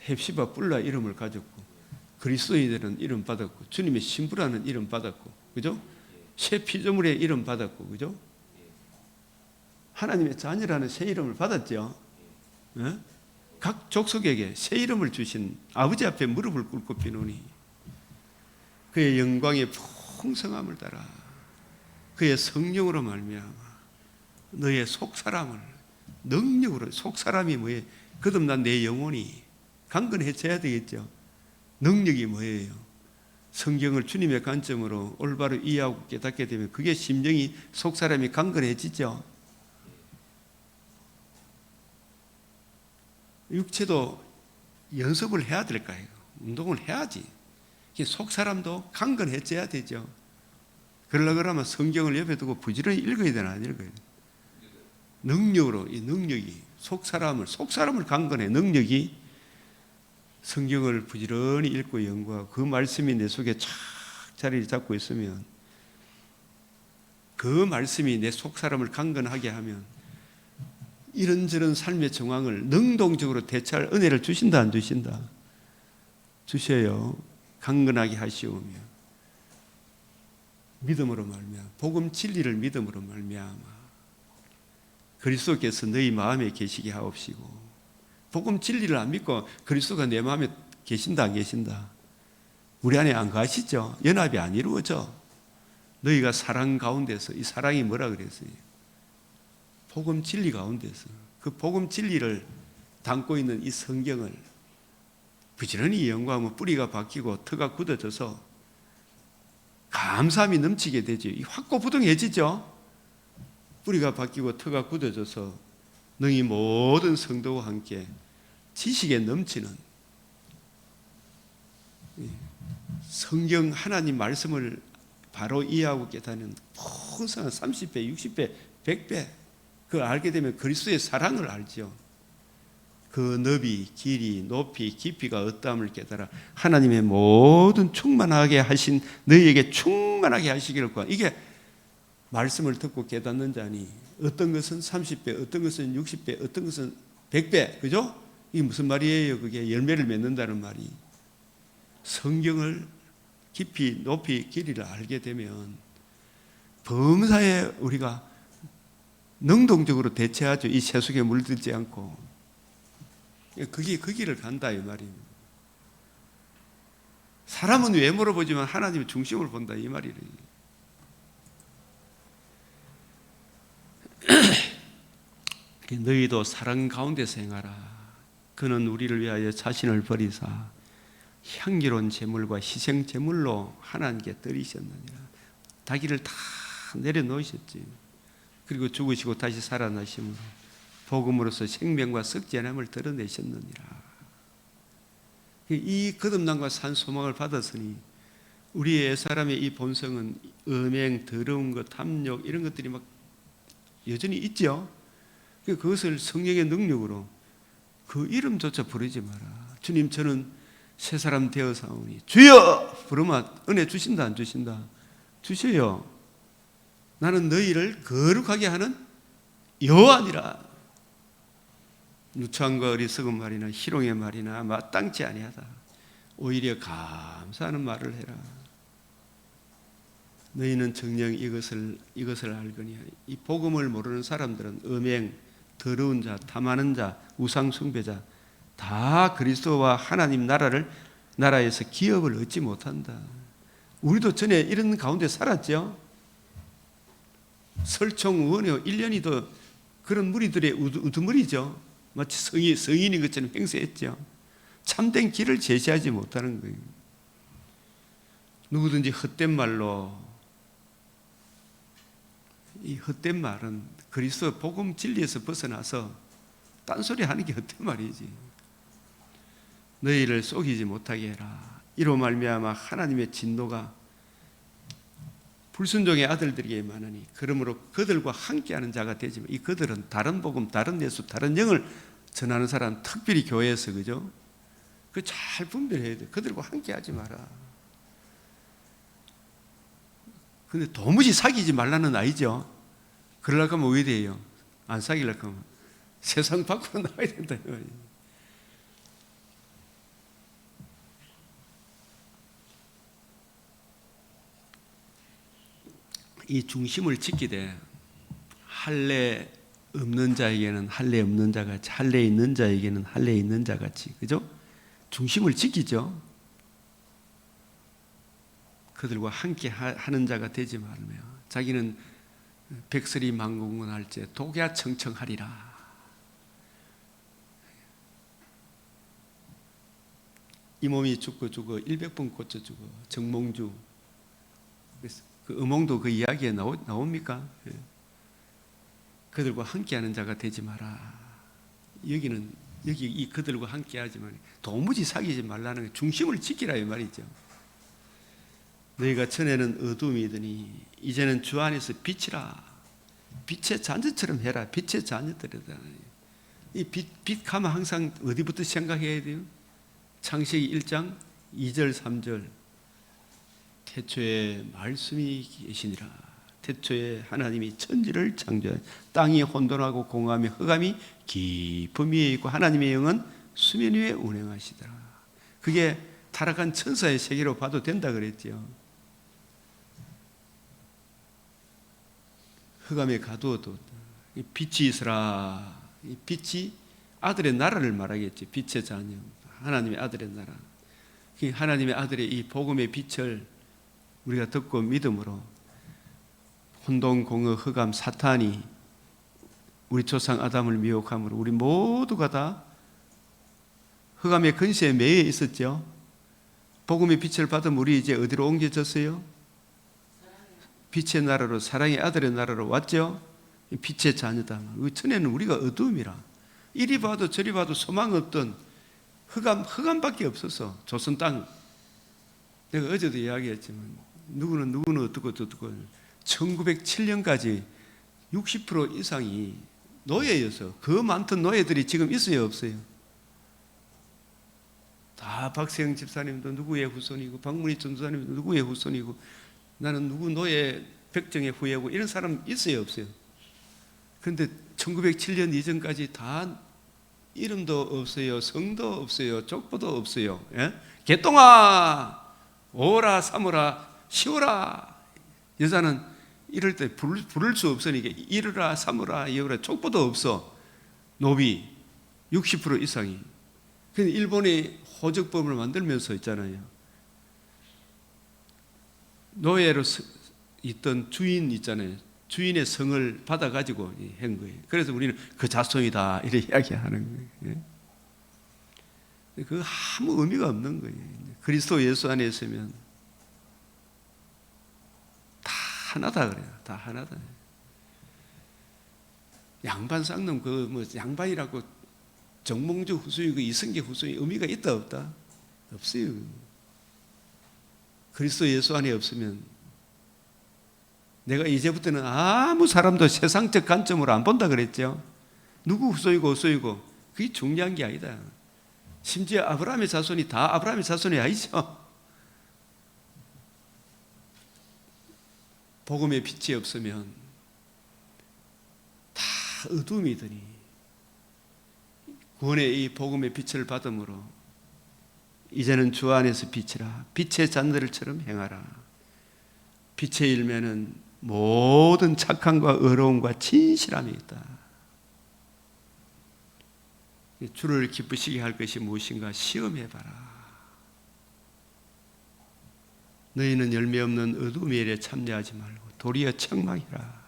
헵시바 뿔라 이름을 가졌고, 그리스도인들은 이름 받았고, 주님의 신부라는 이름 받았고, 그죠? 새 피조물의 이름 받았고, 그죠? 하나님의 자녀라는 새 이름을 받았죠. 네? 각 족속에게 새 이름을 주신 아버지 앞에 무릎을 꿇고 비노니 그의 영광의 풍성함을 따라 그의 성령으로 말미암아 너의 속사람을 능력으로. 속사람이 뭐예요? 거듭난 내 영혼이 강건해져야 되겠죠. 능력이 뭐예요? 성경을 주님의 관점으로 올바로 이해하고 깨닫게 되면 그게 심령이 속 사람이 강건해지죠. 육체도 연습을 해야 될까요? 운동을 해야지. 속 사람도 강건해져야 되죠. 그러려면 성경을 옆에 두고 부지런히 읽어야 되나 안 읽어야 되나? 능력으로, 이 능력이 속 사람을 강건해 능력이 성경을 부지런히 읽고 연구하고 그 말씀이 내 속에 착 자리를 잡고 있으면 그 말씀이 내 속 사람을 강건하게 하면 이런저런 삶의 정황을 능동적으로 대처할 은혜를 주신다 안 주신다? 주셔요. 강건하게 하시오며 믿음으로 말미암아 복음 진리를 믿음으로 말미암아 그리스도께서 너희 마음에 계시게 하옵시고 복음 진리를 안 믿고 그리스도가 내 마음에 계신다 안 계신다? 우리 안에 안 가시죠? 연합이 안 이루어져. 너희가 사랑 가운데서 이 사랑이 뭐라 그랬어요? 복음 진리 가운데서 그 복음 진리를 담고 있는 이 성경을 부지런히 연구하면 뿌리가 박히고 터가 굳어져서 감사함이 넘치게 되죠. 이 확고부동해지죠. 뿌리가 박히고 터가 굳어져서 너희 모든 성도와 함께 지식에 넘치는 성경 하나님 말씀을 바로 이해하고 깨닫는 풍성한 30배, 60배, 100배 그걸 알게 되면 그리스도의 사랑을 알죠. 그 너비, 길이, 높이, 깊이가 어떠함을 깨달아 하나님의 모든 충만하게 하신 너희에게 충만하게 하시기를 구하노라. 이게 말씀을 듣고 깨닫는 자니 어떤 것은 30배, 어떤 것은 60배, 어떤 것은 100배, 그죠? 이게 무슨 말이에요? 그게 열매를 맺는다는 말이. 성경을 깊이, 높이, 길이를 알게 되면 범사에 우리가 능동적으로 대체하죠. 이 세속에 물들지 않고. 그게 그 길을 간다 이 말입니다. 사람은 외모로 보지만 하나님의 중심을 본다 이 말이래요. 너희도 사랑 가운데서 행하라. 그는 우리를 위하여 자신을 버리사 향기로운 제물과 희생 제물로 하나님께 드리셨느니라. 자기를 다 내려놓으셨지. 그리고 죽으시고 다시 살아나심으로 복음으로서 생명과 썩지 않음을 드러내셨느니라. 이 거듭남과 산 소망을 받았으니 우리의 사람의 이 본성은 음행, 더러운 것, 탐욕 이런 것들이 막 여전히 있죠. 그것을 성령의 능력으로 그 이름조차 부르지 마라. 주님 저는 새 사람 되어 사오니 주여 부르면 은혜 주신다 안 주신다? 주셔요. 나는 너희를 거룩하게 하는 여호와니라. 누추함과 어리석은 말이나 희롱의 말이나 마땅치 아니하다. 오히려 감사하는 말을 해라. 너희는 정녕 이것을 알거니 이 복음을 모르는 사람들은 음행, 더러운 자, 탐하는 자, 우상 숭배자 다 그리스도와 하나님 나라에서 기업을 얻지 못한다. 우리도 전에 이런 가운데 살았죠. 설총, 원효, 1년이도 그런 무리들의 우두머리죠. 마치 성인인 것처럼 행세했죠. 참된 길을 제시하지 못하는 거예요. 누구든지 헛된 말로 이 헛된 말은 그리스도 복음 진리에서 벗어나서 딴소리 하는 게 헛된 말이지. 너희를 속이지 못하게 해라. 이로 말미암아 하나님의 진노가 불순종의 아들들에게 많으니 그러므로 그들과 함께하는 자가 되지만 이 그들은 다른 복음, 다른 예수, 다른 영을 전하는 사람 특별히 교회에서 그죠? 그 잘 분별해야 돼. 그들과 함께하지 마라. 근데 도무지 사귀지 말라는 아니죠. 그러려고 하면 어디 돼요? 안 사귀려고 하면 세상 밖으로 나와야 된다. 이 중심을 지키되 할례 없는 자에게는 할례 없는 자같이 할례 있는 자에게는 할례 있는 자같이 그죠? 중심을 지키죠. 그들과 함께 하는 자가 되지 말며 자기는 백설이 만공건할지 독야청청하리라. 이 몸이 죽고 100번 고쳐 죽어. 정몽주. 그래서 그 음홍도 그 이야기에 나옵니까? 예. 그들과 함께하는 자가 되지 마라. 여기 이 그들과 함께하지만 도무지 사귀지 말라는 중심을 지키라 이 말이죠. 너희가 전에는 어둠이더니 이제는 주 안에서 빛이라. 빛의 자녀처럼 해라. 빛의 자녀들이다. 이 빛 가면 항상 어디부터 생각해야 돼요? 창세기 1장 2절 3절. 태초에 말씀이 계시니라. 태초에 하나님이 천지를 창조해 땅이 혼돈하고 공함이 흑암이 깊음 위에 있고 하나님의 영은 수면 위에 운행하시더라. 그게 타락한 천사의 세계로 봐도 된다 그랬죠. 흑암에 가두어도 빛이 있으라. 이 빛이 아들의 나라를 말하겠지. 빛의 자녀, 하나님의 아들의 나라. 하나님의 아들의 이 복음의 빛을 우리가 듣고 믿음으로 혼돈, 공허, 흑암, 사탄이 우리 조상 아담을 미혹함으로 우리 모두가 다 흑암의 근시에 매여 있었죠. 복음의 빛을 받으면 우리 이제 어디로 옮겨졌어요? 빛의 나라로, 사랑의 아들의 나라로 왔죠. 빛의 자녀다. 전에는 우리가 어두움이라 이리 봐도 저리 봐도 소망 없던 흑암밖에 없었어. 조선 땅. 내가 어제도 이야기했지만 누구는 어떻고 1907년까지 60% 이상이 노예여서 그 많던 노예들이 지금 있어요 없어요? 다 박세영 집사님도 누구의 후손이고 박문희 전도사님도 누구의 후손이고 나는 누구 노예 백정의 후예고 이런 사람 있어요 없어요? 그런데 1907년 이전까지 다 이름도 없어요, 성도 없어요, 족보도 없어요. 예? 개똥아 오라 삼으라 쉬어라. 여자는 이럴 때 부를 수 없으니까 이르라 삼으라 여우라 족보도 없어. 노비 60% 이상이. 근데 일본이 호적법을 만들면서 있잖아요. 노예로 있던 주인 있잖아요. 주인의 성을 받아가지고 한 거예요. 그래서 우리는 그 자손이다 이렇게 이야기하는 거예요. 그 아무 의미가 없는 거예요. 그리스도 예수 안에 있으면 다 하나다 그래요. 다 하나다. 양반 쌍놈 그 뭐 양반이라고 정몽주 후손이고 이승계 후손이 의미가 있다 없다? 없어요. 그리스도 예수 안에 없으면 내가 이제부터는 아무 사람도 세상적 관점으로 안 본다 그랬죠. 누구 후손이고 후손이고 그게 중요한 게 아니다. 심지어 아브라함의 자손이 다 아브라함의 자손이 아니죠. 복음의 빛이 없으면 다 어둠이더니 구원의 이 복음의 빛을 받음으로 이제는 주 안에서 빛이라. 빛의 잔들처럼 행하라. 빛의 일면은 모든 착함과 의로움과 진실함이 있다. 주를 기쁘시게 할 것이 무엇인가 시험해봐라. 너희는 열매 없는 어둠의 일에 참여하지 말고 도리어 책망해라.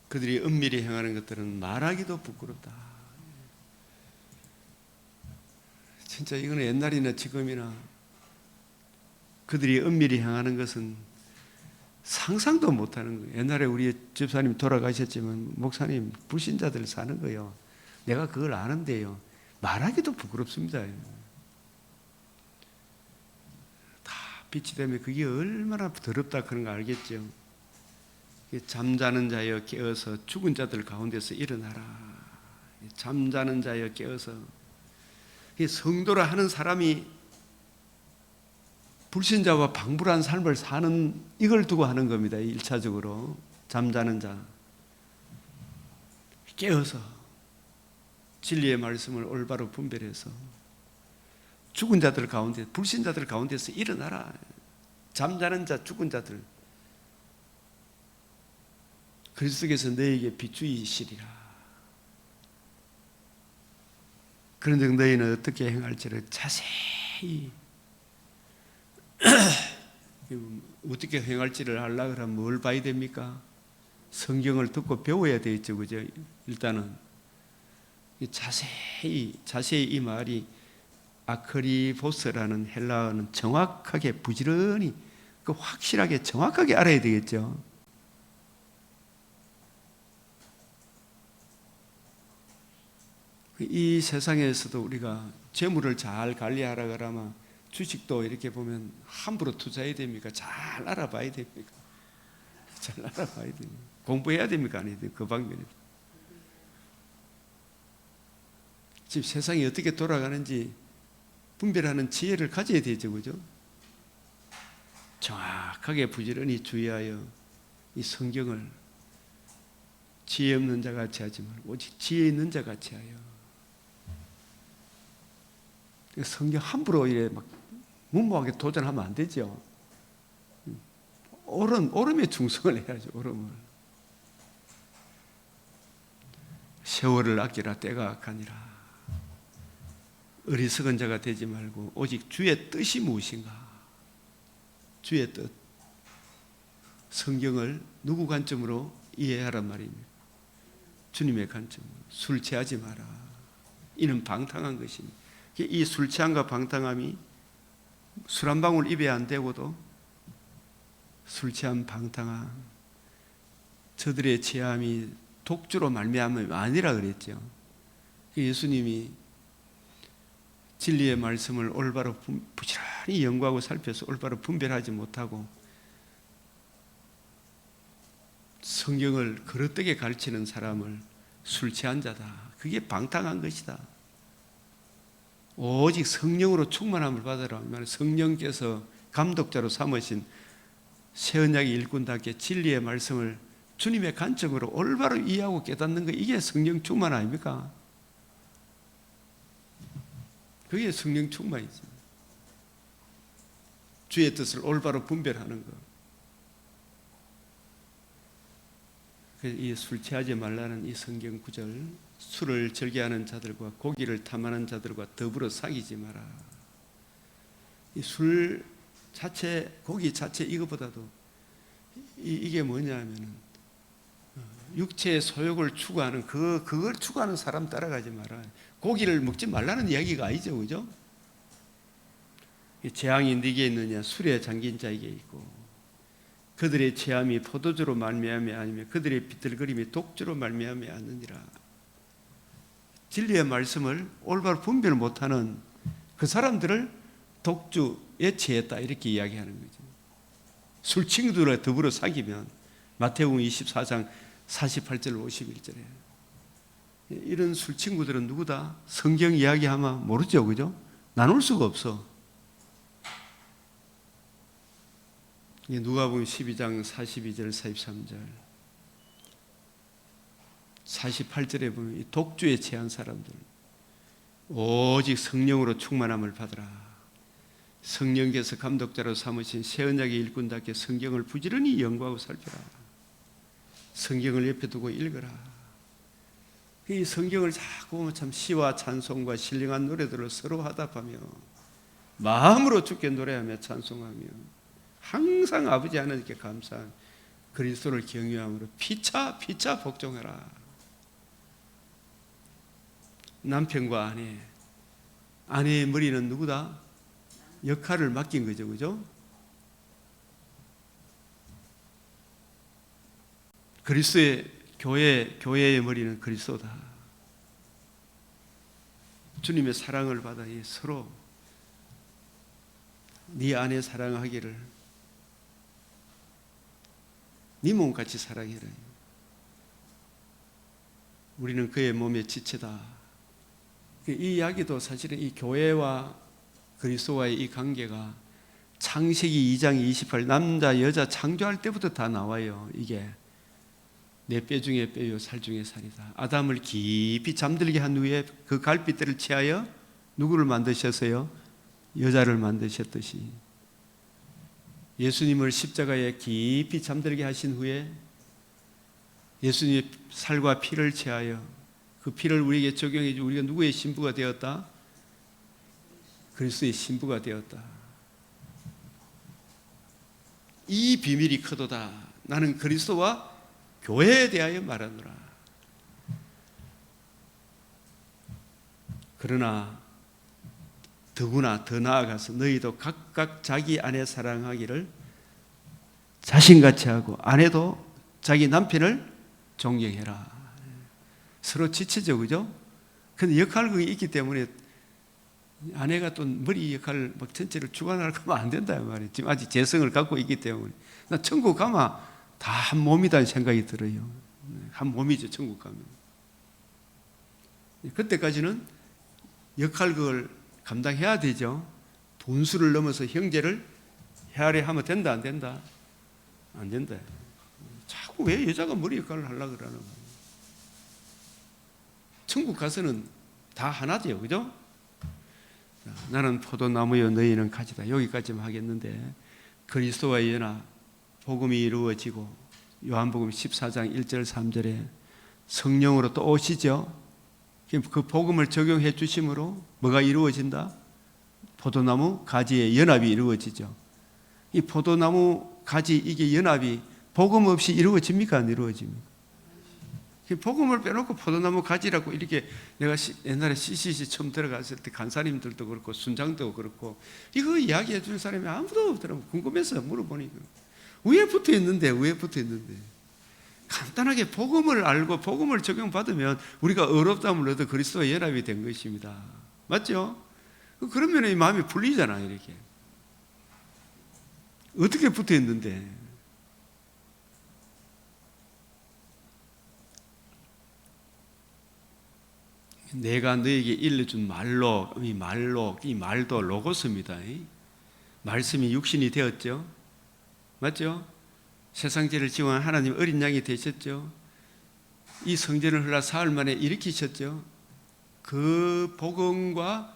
그들이 은밀히 행하는 것들은 말하기도 부끄럽다. 진짜 이거는 옛날이나 지금이나 그들이 은밀히 행하는 것은 상상도 못하는 거예요. 옛날에 우리 집사님 돌아가셨지만 목사님 불신자들 사는 거예요. 내가 그걸 아는데요. 말하기도 부끄럽습니다. 다 빛이 되면 그게 얼마나 더럽다 그런 거 알겠죠. 잠자는 자여 깨어서 죽은 자들 가운데서 일어나라. 잠자는 자여 깨어서. 성도라 하는 사람이 불신자와 방불한 삶을 사는 이걸 두고 하는 겁니다. 1차적으로 잠자는 자 깨어서 진리의 말씀을 올바로 분별해서 죽은 자들 가운데 불신자들 가운데서 일어나라. 잠자는 자 죽은 자들 그리스도께서 너에게 비추이시리라. 그런즉 너희는 어떻게 행할지를 자세히 어떻게 행할지를 하려고 하면 뭘 봐야 됩니까? 성경을 듣고 배워야 되겠죠. 그죠? 일단은 자세히 이 말이 아크리보스라는 헬라어는 정확하게 부지런히 확실하게 정확하게 알아야 되겠죠. 이 세상에서도 우리가 재물을 잘 관리하라 그러면 주식도 이렇게 보면 함부로 투자해야 됩니까? 잘 알아봐야 됩니까? 잘 알아봐야 됩니까? 공부해야 됩니까? 안 해야 됩니까? 그 방면에 지금 세상이 어떻게 돌아가는지 분별하는 지혜를 가져야 되죠, 그죠? 정확하게 부지런히 주의하여 이 성경을 지혜 없는 자 같이 하지 말고 오직 지혜 있는 자 같이 하여. 성경 함부로 이래 막 무모하게 도전하면 안 되죠. 옳음에 충성을 해야죠. 옳음을. 세월을 아끼라 때가 악하니라. 어리석은 자가 되지 말고 오직 주의 뜻이 무엇인가? 주의 뜻. 성경을 누구 관점으로 이해하란 말입니다. 주님의 관점으로. 술 취하지 마라. 이는 방탕한 것입니다. 이 술 취함과 방탕함이 술 한 방울 입에 안 대고도 술 취함 방탕함, 저들의 취함이 독주로 말미암음이 아니라 그랬죠. 예수님이 진리의 말씀을 올바로 부지런히 연구하고 살펴서 올바로 분별하지 못하고 성경을 그릇되게 가르치는 사람을 술 취한 자다. 그게 방탕한 것이다. 오직 성령으로 충만함을 받으라. 성령께서 감독자로 삼으신 새 언약의 일꾼답게 진리의 말씀을 주님의 관점으로 올바로 이해하고 깨닫는 거, 이게 성령 충만 아닙니까? 그게 성령 충만이죠. 주의 뜻을 올바로 분별하는 것. 이 술 취하지 말라는 이 성경 구절, 술을 즐겨하는 자들과 고기를 탐하는 자들과 더불어 사귀지 마라. 이 술 자체, 고기 자체 이것보다도 이게 뭐냐면은 육체의 소욕을 추구하는 그걸 추구하는 사람 따라가지 마라. 고기를 먹지 말라는 이야기가 아니죠, 그죠? 재앙이 네게 있느냐? 술에 잠긴 자에게 있고, 그들의 체함이 포도주로 말미암이 아니면 그들의 비틀거림이 독주로 말미암이 않느니라. 진리의 말씀을 올바로 분별 못하는 그 사람들을 독주에 취했다, 이렇게 이야기하는 거죠. 술 친구들과 더불어 사귀면 마태복음 24장 48절 51절에 이런 술 친구들은 누구다? 성경 이야기하면 모르죠, 그죠? 나눌 수가 없어. 누가복음 12장 42절 43절 48절에 보면 이 독주에 취한 사람들, 오직 성령으로 충만함을 받으라. 성령께서 감독자로 삼으신 새 언약의 일꾼답게 성경을 부지런히 연구하고 살펴라. 성경을 옆에 두고 읽어라. 이 성경을 자꾸 보면 참 시와 찬송과 신령한 노래들을 서로 화답하며 마음으로 주께 노래하며 찬송하며 항상 아버지 하나님께 감사한 그리스도를 경외함으로 피차 복종하라. 남편과 아내의 머리는 누구다? 역할을 맡긴 거죠, 그죠? 그리스도의 교회의 머리는 그리스도다. 주님의 사랑을 받아 서로 네 아내 사랑하기를 네 몸같이 사랑해라. 우리는 그의 몸의 지체다. 이 이야기도 사실은 이 교회와 그리스도와의 이 관계가 창세기 2장 28 남자 여자 창조할 때부터 다 나와요. 이게 내 뼈 중에 뼈요 살 중에 살이다. 아담을 깊이 잠들게 한 후에 그 갈빗대를 취하여 누구를 만드셨어요? 여자를 만드셨듯이 예수님을 십자가에 깊이 잠들게 하신 후에 예수님의 살과 피를 취하여 그 피를 우리에게 적용해 주고 우리가 누구의 신부가 되었다? 그리스도의 신부가 되었다. 이 비밀이 크도다. 나는 그리스도와 교회에 대하여 말하노라. 그러나 더구나 더 나아가서 너희도 각각 자기 아내 사랑하기를 자신같이 하고 아내도 자기 남편을 존경해라. 서로 지치죠, 그죠? 근데 역할극이 있기 때문에 아내가 또 머리 역할을 막 전체를 주관하려고 하면 안 된다 말이에요. 지금 아직 재성을 갖고 있기 때문에. 나 천국 가면 다 한 몸이다는 생각이 들어요. 한 몸이죠, 천국 가면. 그때까지는 역할극을 감당해야 되죠. 분수를 넘어서 형제를 헤아려 하면 된다, 안 된다? 안 된다. 자꾸 왜 여자가 머리 역할을 하려고 그러는 거예요? 천국 가서는 다 하나죠, 그죠? 나는 포도나무여 너희는 가지다. 여기까지만 하겠는데 그리스도와의 연합, 복음이 이루어지고 요한복음 14장 1절 3절에 성령으로 또 오시죠. 그 복음을 적용해 주심으로 뭐가 이루어진다? 포도나무 가지의 연합이 이루어지죠. 이 포도나무 가지 이게 연합이 복음 없이 이루어집니까? 안 이루어집니까? 복음을 빼놓고 포도나무 가지라고 이렇게 내가 옛날에 CCC 처음 들어갔을 때 간사님들도 그렇고 순장도 그렇고 이거 이야기해 주는 사람이 아무도 없더라고. 궁금해서 물어보니까 위에 붙어 있는데 간단하게 복음을 알고 복음을 적용받으면 우리가 의롭다함을 얻어 그리스도와 연합이 된 것입니다. 맞죠? 그러면 이 마음이 풀리잖아요. 이렇게 어떻게 붙어 있는데 내가 너에게 일러준 말로, 이 말도 로고스입니다. 말씀이 육신이 되었죠. 맞죠? 세상 죄를 지원한 하나님 어린 양이 되셨죠. 이 성전을 흘러 사흘 만에 일으키셨죠. 그 복음과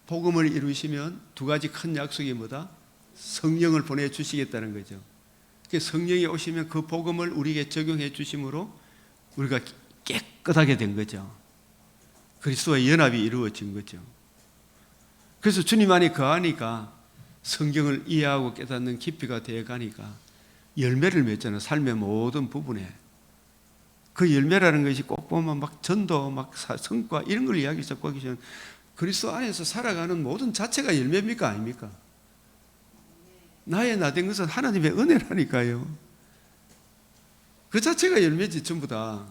복음을 이루시면 두 가지 큰 약속이 뭐다? 성령을 보내주시겠다는 거죠. 성령이 오시면 그 복음을 우리에게 적용해 주심으로 우리가 깨끗하게 된 거죠. 그리스도와 연합이 이루어진 거죠. 그래서 주님 안에 거하니까 성경을 이해하고 깨닫는 깊이가 되어가니까 열매를 맺잖아요. 삶의 모든 부분에. 그 열매라는 것이 꼭 보면 막 전도, 막 성과 이런 걸 이야기 잡고 하기 전에 그리스도 안에서 살아가는 모든 자체가 열매입니까? 아닙니까? 나의 나 된 것은 하나님의 은혜라니까요. 그 자체가 열매지 전부 다.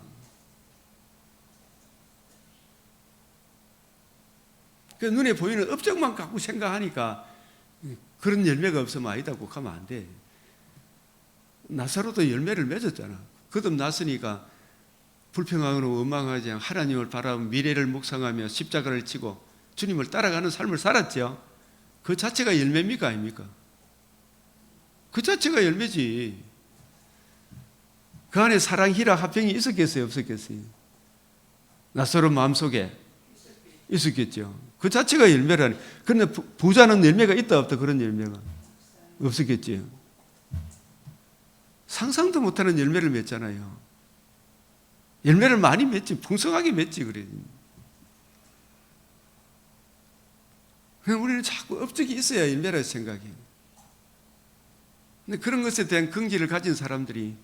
그 눈에 보이는 업적만 갖고 생각하니까 그런 열매가 없으면 아니다고 하면 안 돼. 나사로도 열매를 맺었잖아. 거듭났으니까 불평하고 원망하지 않고 하나님을 바라보며 미래를 묵상하며 십자가를 지고 주님을 따라가는 삶을 살았죠. 그 자체가 열매입니까? 아닙니까? 그 자체가 열매지. 그 안에 사랑, 희락, 화평이 있었겠어요? 없었겠어요? 나사로 마음속에 있었겠죠. 그 자체가 열매라니. 그런데 부자는 열매가 있다 없다? 그런 열매가 없었겠지요. 상상도 못하는 열매를 맺잖아요. 열매를 많이 맺지, 풍성하게 맺지 그래. 그냥 우리는 자꾸 업적이 있어야 열매라고 생각해. 근데 그런 것에 대한 긍지를 가진 사람들이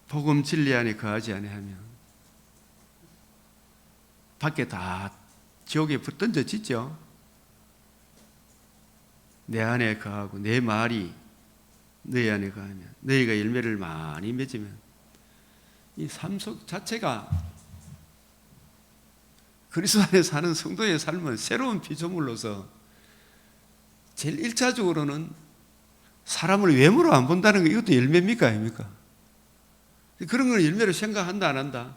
복음 진리 안에 거하지 아니하면 밖에 다 지옥에 던져지죠. 내 안에 거하고 내 말이 너희 안에 거하면 너희가 열매를 많이 맺으면 이 삶 속 자체가 그리스도 안에 사는 성도의 삶은 새로운 피조물로서 제일 1차적으로는 사람을 외모로 안 본다는 거 이것도 열매입니까? 아닙니까? 그런 걸 열매로 생각한다 안 한다?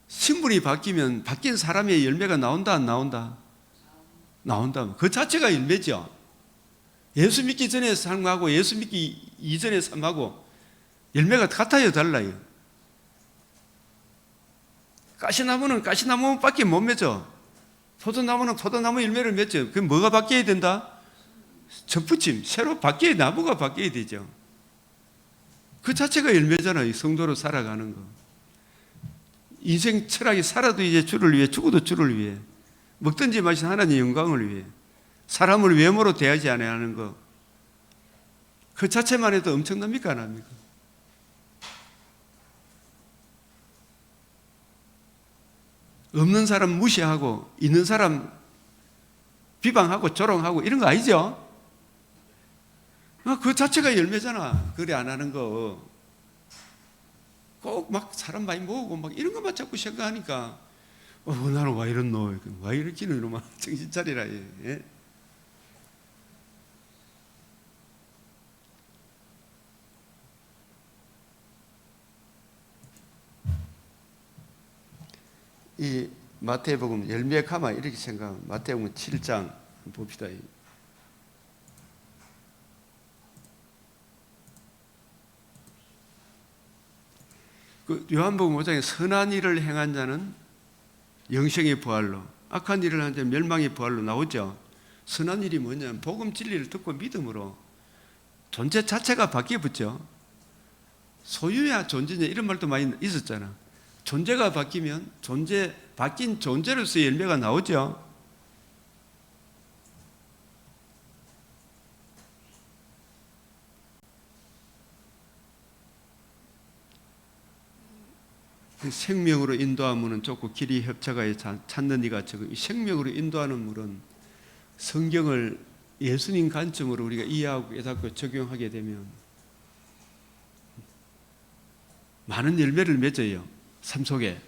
신분이 바뀌면 바뀐 사람의 열매가 나온다 안 나온다? 나온다. 그 자체가 열매죠. 예수 믿기 전에 삶하고 예수 믿기 이전의 삶하고 열매가 같아요 달라요? 가시나무는 가시나무밖에 못 맺어. 포도나무는 포도나무 열매를 맺죠. 그럼 뭐가 바뀌어야 된다? 접붙임, 새로 바뀌어야, 나무가 바뀌어야 되죠. 그 자체가 열매잖아요. 성도로 살아가는 거. 인생 철학이 살아도 이제 주를 위해, 죽어도 주를 위해, 먹든지 마시든 하나님의 영광을 위해, 사람을 외모로 대하지 않아야 하는 거. 그 자체만 해도 엄청납니까? 안 합니까? 없는 사람 무시하고 있는 사람 비방하고 조롱하고 이런 거 아니죠? 그 자체가 열매잖아. 그래 안 하는 거. 꼭 막 사람 많이 모으고 막 이런 것만 자꾸 생각하니까 나는 와 이렇노? 와 이렇기는 이놈아 정신 차리라. 예? 이 마태복음 열매 가마 이렇게 생각하면 마태복음 7장 봅시다. 그 요한복음 5장에 선한 일을 행한 자는 영생의 부활로, 악한 일을 한 자는 멸망의 부활로 나오죠. 선한 일이 뭐냐면 복음 진리를 듣고 믿음으로 존재 자체가 바뀌어 붙죠. 소유야 존재냐 이런 말도 많이 있었잖아. 존재가 바뀌면 바뀐 존재로서의 열매가 나오죠. 생명으로 인도하면은 좁고 길이 협착하여 찾는 이가 적어. 생명으로 인도하는 물은 성경을 예수님 관점으로 우리가 이해하고 깨닫고 적용하게 되면 많은 열매를 맺어요. 삶 속에.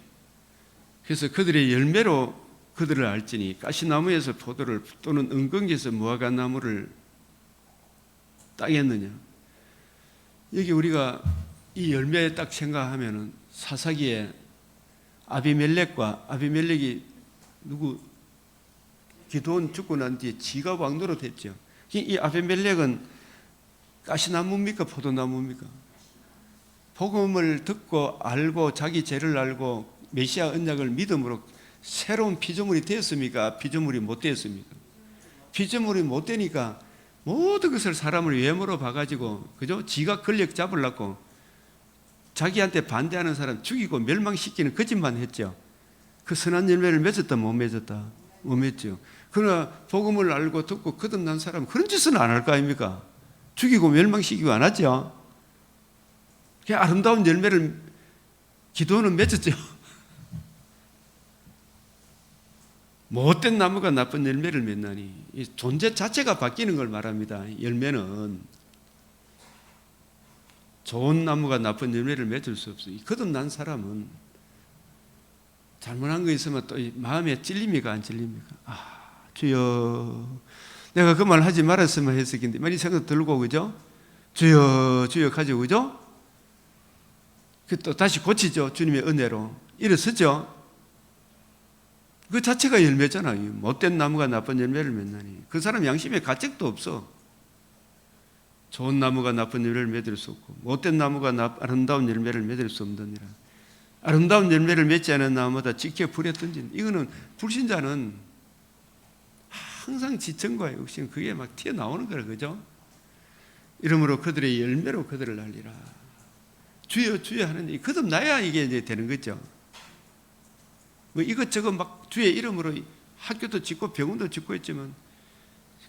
그래서 그들의 열매로 그들을 알지니 가시나무에서 포도를 또는 은근기에서 무화과나무를 따겠느냐. 여기 우리가 이 열매에 딱 생각하면은 사사기에 아비멜렉이 누구 기드온 죽고 난 뒤에 지가 왕노릇 했죠. 이 아비멜렉은 가시나무입니까 포도나무입니까? 복음을 듣고 알고 자기 죄를 알고 메시아 언약을 믿음으로 새로운 피조물이 되었습니까? 피조물이 못 되었습니까? 피조물이 못 되니까 모든 것을 사람을 외모로 봐가지고 그죠? 지가 권력 잡으려고 자기한테 반대하는 사람 죽이고 멸망시키는 거짓만 했죠. 그 선한 열매를 맺었다 못 맺었다? 못 맺죠. 그러나 복음을 알고 듣고 거듭난 사람은 그런 짓은 안 할 거 아닙니까? 죽이고 멸망시키고 안 하죠. 아름다운 열매를 기도는 맺었죠. 못된 나무가 나쁜 열매를 맺나니 이 존재 자체가 바뀌는 걸 말합니다. 열매는 좋은 나무가 나쁜 열매를 맺을 수 없어요. 거듭난 사람은 잘못한 거 있으면 또 마음에 찔립니까 안 찔립니까? 주여 내가 그 말 하지 말았으면 했을 텐데 많이 생각 들고 그죠? 주여 가지고 그죠? 또 다시 고치죠. 주님의 은혜로 일어서죠. 그 자체가 열매잖아요. 못된 나무가 나쁜 열매를 맺나니 그 사람 양심에 가책도 없어. 좋은 나무가 나쁜 열매를 맺을 수 없고 못된 나무가 아름다운 열매를 맺을 수 없느니라. 아름다운 열매를 맺지 않은 나무보다 직접 불에 던진 이거는 불신자는 항상 지천과 욕심 그게 막 튀어나오는 거라 그죠? 이러므로 그들의 열매로 그들을 알리라. 주여 주여 하는 거듭나야 이게 이제 되는 거죠. 뭐 이것저것 막 주의 이름으로 학교도 짓고 병원도 짓고 했지만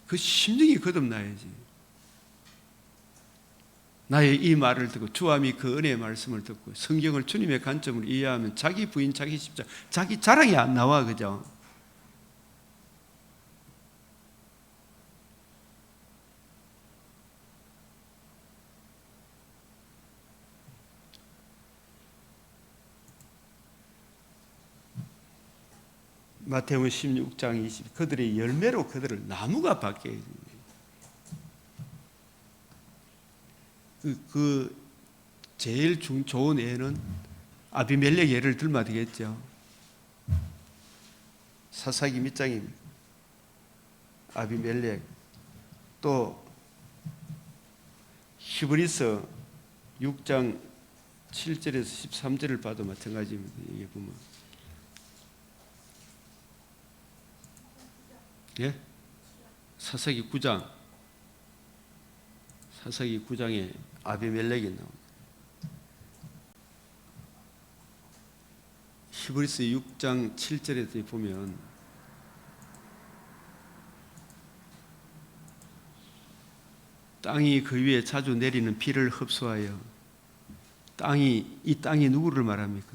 그 심령이 거듭나야지. 나의 이 말을 듣고 주함이 그 은혜의 말씀을 듣고 성경을 주님의 관점으로 이해하면 자기 부인, 자기 십자, 자기 자랑이 안 나와 그죠? 마태복음 16장 20 그들의 열매로 그들을 나무가 바뀌어야 됩니다. 그 제일 좋은 예는 아비멜렉 예를 들면 되겠죠. 사사기 몇 장입니다. 아비멜렉 또 히브리서 6장 7절에서 13절을 봐도 마찬가지입니다. 이게 보면 예? 사사기 9장에 아비멜렉이 나옵니다. 히브리서 6장 7절에 보면 땅이 그 위에 자주 내리는 비를 흡수하여 이 땅이 누구를 말합니까?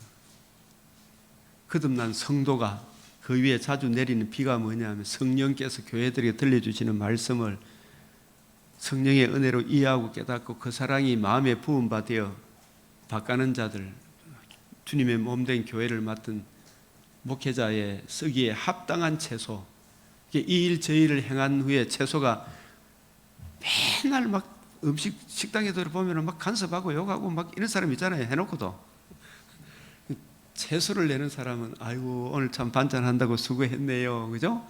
거듭난 성도가 그 위에 자주 내리는 비가 뭐냐면 성령께서 교회들에게 들려주시는 말씀을 성령의 은혜로 이해하고 깨닫고 그 사랑이 마음에 부은 바 되어 바꾸는 자들, 주님의 몸된 교회를 맡은 목회자의 쓰기에 합당한 채소, 이 일 저 일을 행한 후에 채소가 맨날 막 음식 식당에 들어보면 막 간섭하고 욕하고 막 이런 사람 있잖아요. 해놓고도 채소를 내는 사람은 아이고 오늘 참 반찬한다고 수고했네요, 그죠?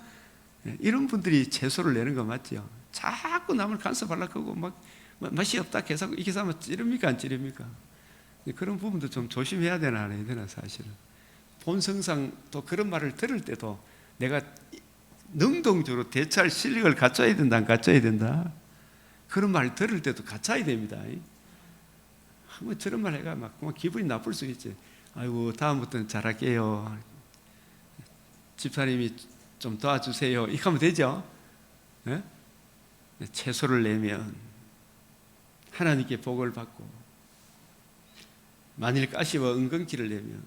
이런 분들이 채소를 내는 거 맞죠? 자꾸 남을 간섭하려고 하고 막 맛이 없다 계속 이렇게 하면 찌릅니까 안 찌릅니까? 그런 부분도 좀 조심해야 되나 안 해야 되나 사실은. 본성상 또 그런 말을 들을 때도 내가 능동적으로 대처할 실력을 갖춰야 된다 안 갖춰야 된다? 그런 말 들을 때도 갖춰야 됩니다. 한번 저런 말 해가 막 기분이 나쁠 수 있지. 아이고 다음부터는 잘할게요. 집사님이 좀 도와주세요. 이렇게 하면 되죠. 네? 채소를 내면 하나님께 복을 받고, 만일 가시와 은근키를 내면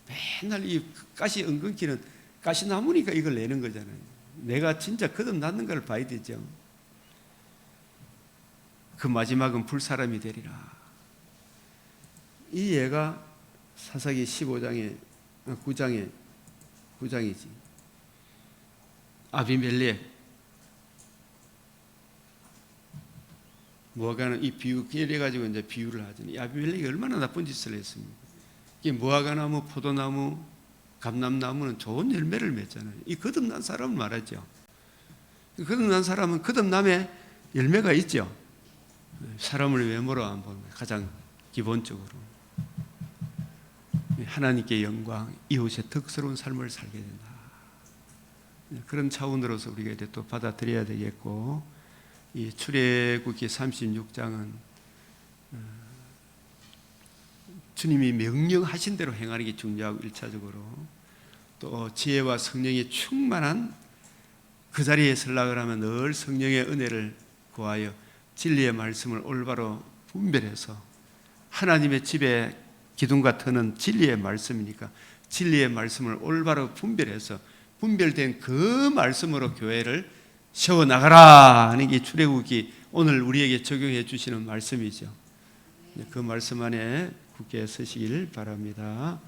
맨날 이 가시 은근키는 가시나무니까 이걸 내는 거잖아요. 내가 진짜 거듭났는 걸 봐야 되죠. 그 마지막은 불사람이 되리라. 이 예가 사사기 15장에 9장이지. 아비멜렉 모아가는 이 비유 이래 가지고 이제 비유를 하더니 아비멜렉이 얼마나 나쁜 짓을 했습니까? 이 무화과나무, 포도나무, 감람나무는 좋은 열매를 맺잖아요. 이 거듭난 사람을 말하죠. 거듭난 사람은 거듭남에 열매가 있죠. 사람을 외모로 안 보면 가장 기본적으로 하나님께 영광, 이웃의 덕스러운 삶을 살게 된다. 그런 차원으로서 우리가 이제 또 받아들여야 되겠고, 이 출애굽기 36장은 주님이 명령하신 대로 행하는 게 중요하고 1차적으로 또 지혜와 성령이 충만한 그 자리에 서려고 하면 늘 성령의 은혜를 구하여 진리의 말씀을 올바로 분별해서, 하나님의 집에 기둥과 터는 진리의 말씀이니까 진리의 말씀을 올바로 분별해서 분별된 그 말씀으로 교회를 세워나가라 하는 게 출애굽기 오늘 우리에게 적용해 주시는 말씀이죠. 그 말씀 안에 굳게 서시길 바랍니다.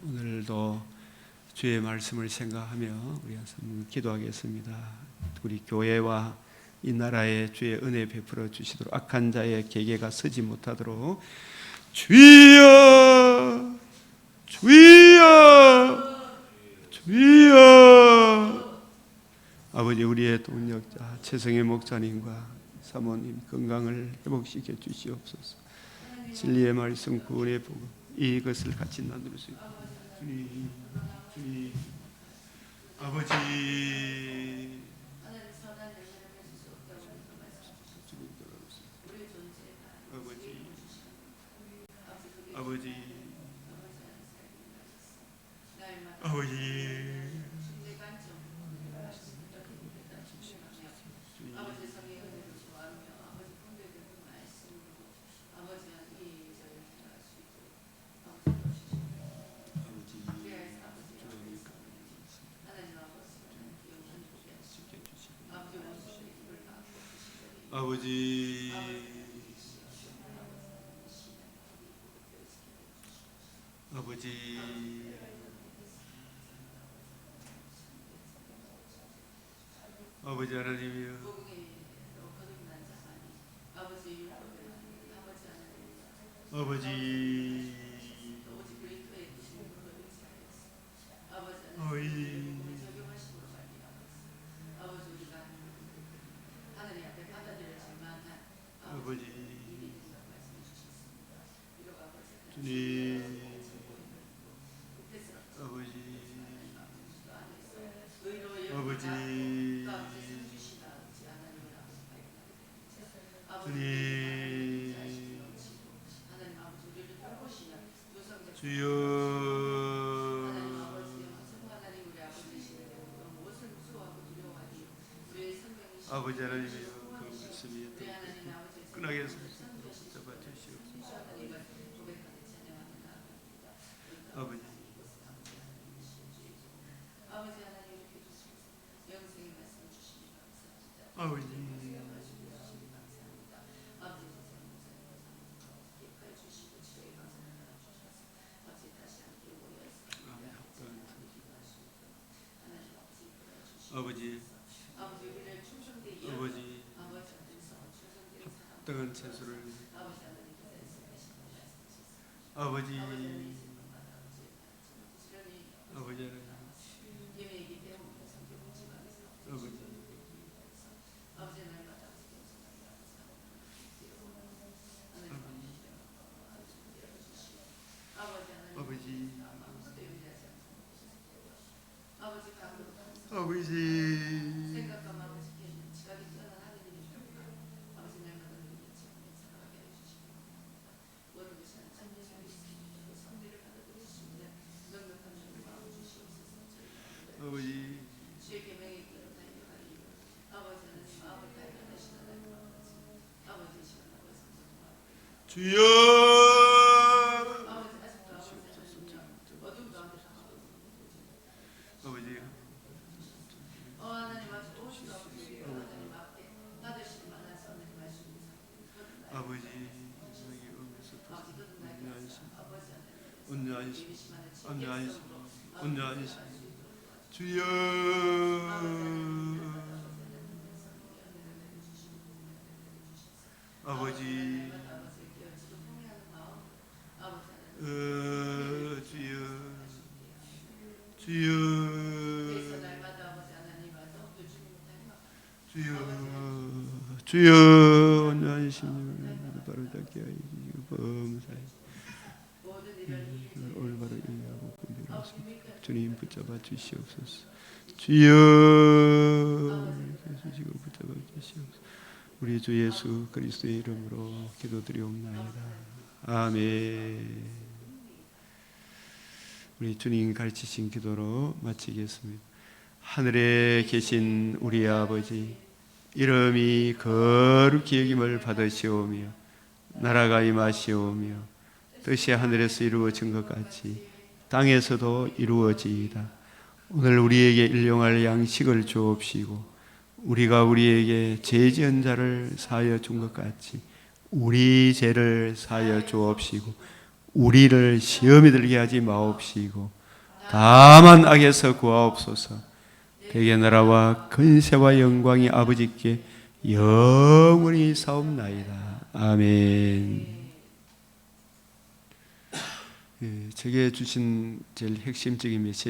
오늘도 주의 말씀을 생각하며 우리 한번 기도하겠습니다. 우리 교회와 이 나라에 주의 은혜 베풀어 주시도록, 악한 자의 계계가 서지 못하도록 주여 주여 주여. 아버지, 우리의 동력자 최성의 목사님과 사모님 건강을 회복시켜 주시옵소서. 진리의 말씀, 구원의 복음, 이것을 같이 나눌 수 있도록 주님 아버지 아버지 아버지 아버지 아버지 아버지 하나님이여 아버지 아버지 주님 아버지 아버지 주님 주여 아버지 하나님이여 그 말씀이 끝나게 해서 붙잡아 주시옵소서. 아버지 아버지 아버지 아버지 합당한 채소를 아버지 아버지 아버지 아버지 아버지 주여 아버지 아버지 온유 안심 온유 안심 온유 안심 주여 아버지 주여 주여 주여 주여 온유 안심을 바로 닦게 하여 주시고 범사에 올바로 인하고 공개하소서. 주님 붙잡아 주시옵소서. 주여 주시고 붙잡아 주시옵소서. 우리 주 예수 그리스도의 이름으로 기도드리옵나이다. 아멘. 우리 주님 가르치신 기도로 마치겠습니다. 하늘에 계신 우리 아버지, 이름이 거룩히 여김을 받으시오며 나라가 임하시오며 뜻이 하늘에서 이루어진 것 같이 땅에서도 이루어지이다. 오늘 우리에게 일용할 양식을 주옵시고 우리가 우리에게 죄 지은 자를 사하여 준 것 같이 우리 죄를 사하여 주옵시고 우리를 시험에 들게 하지 마옵시고 다만 악에서 구하옵소서. 대개 나라와 근세와 영광이 아버지께 영원히 사옵나이다. 아멘. 제게 주신 제일 핵심적인 메시지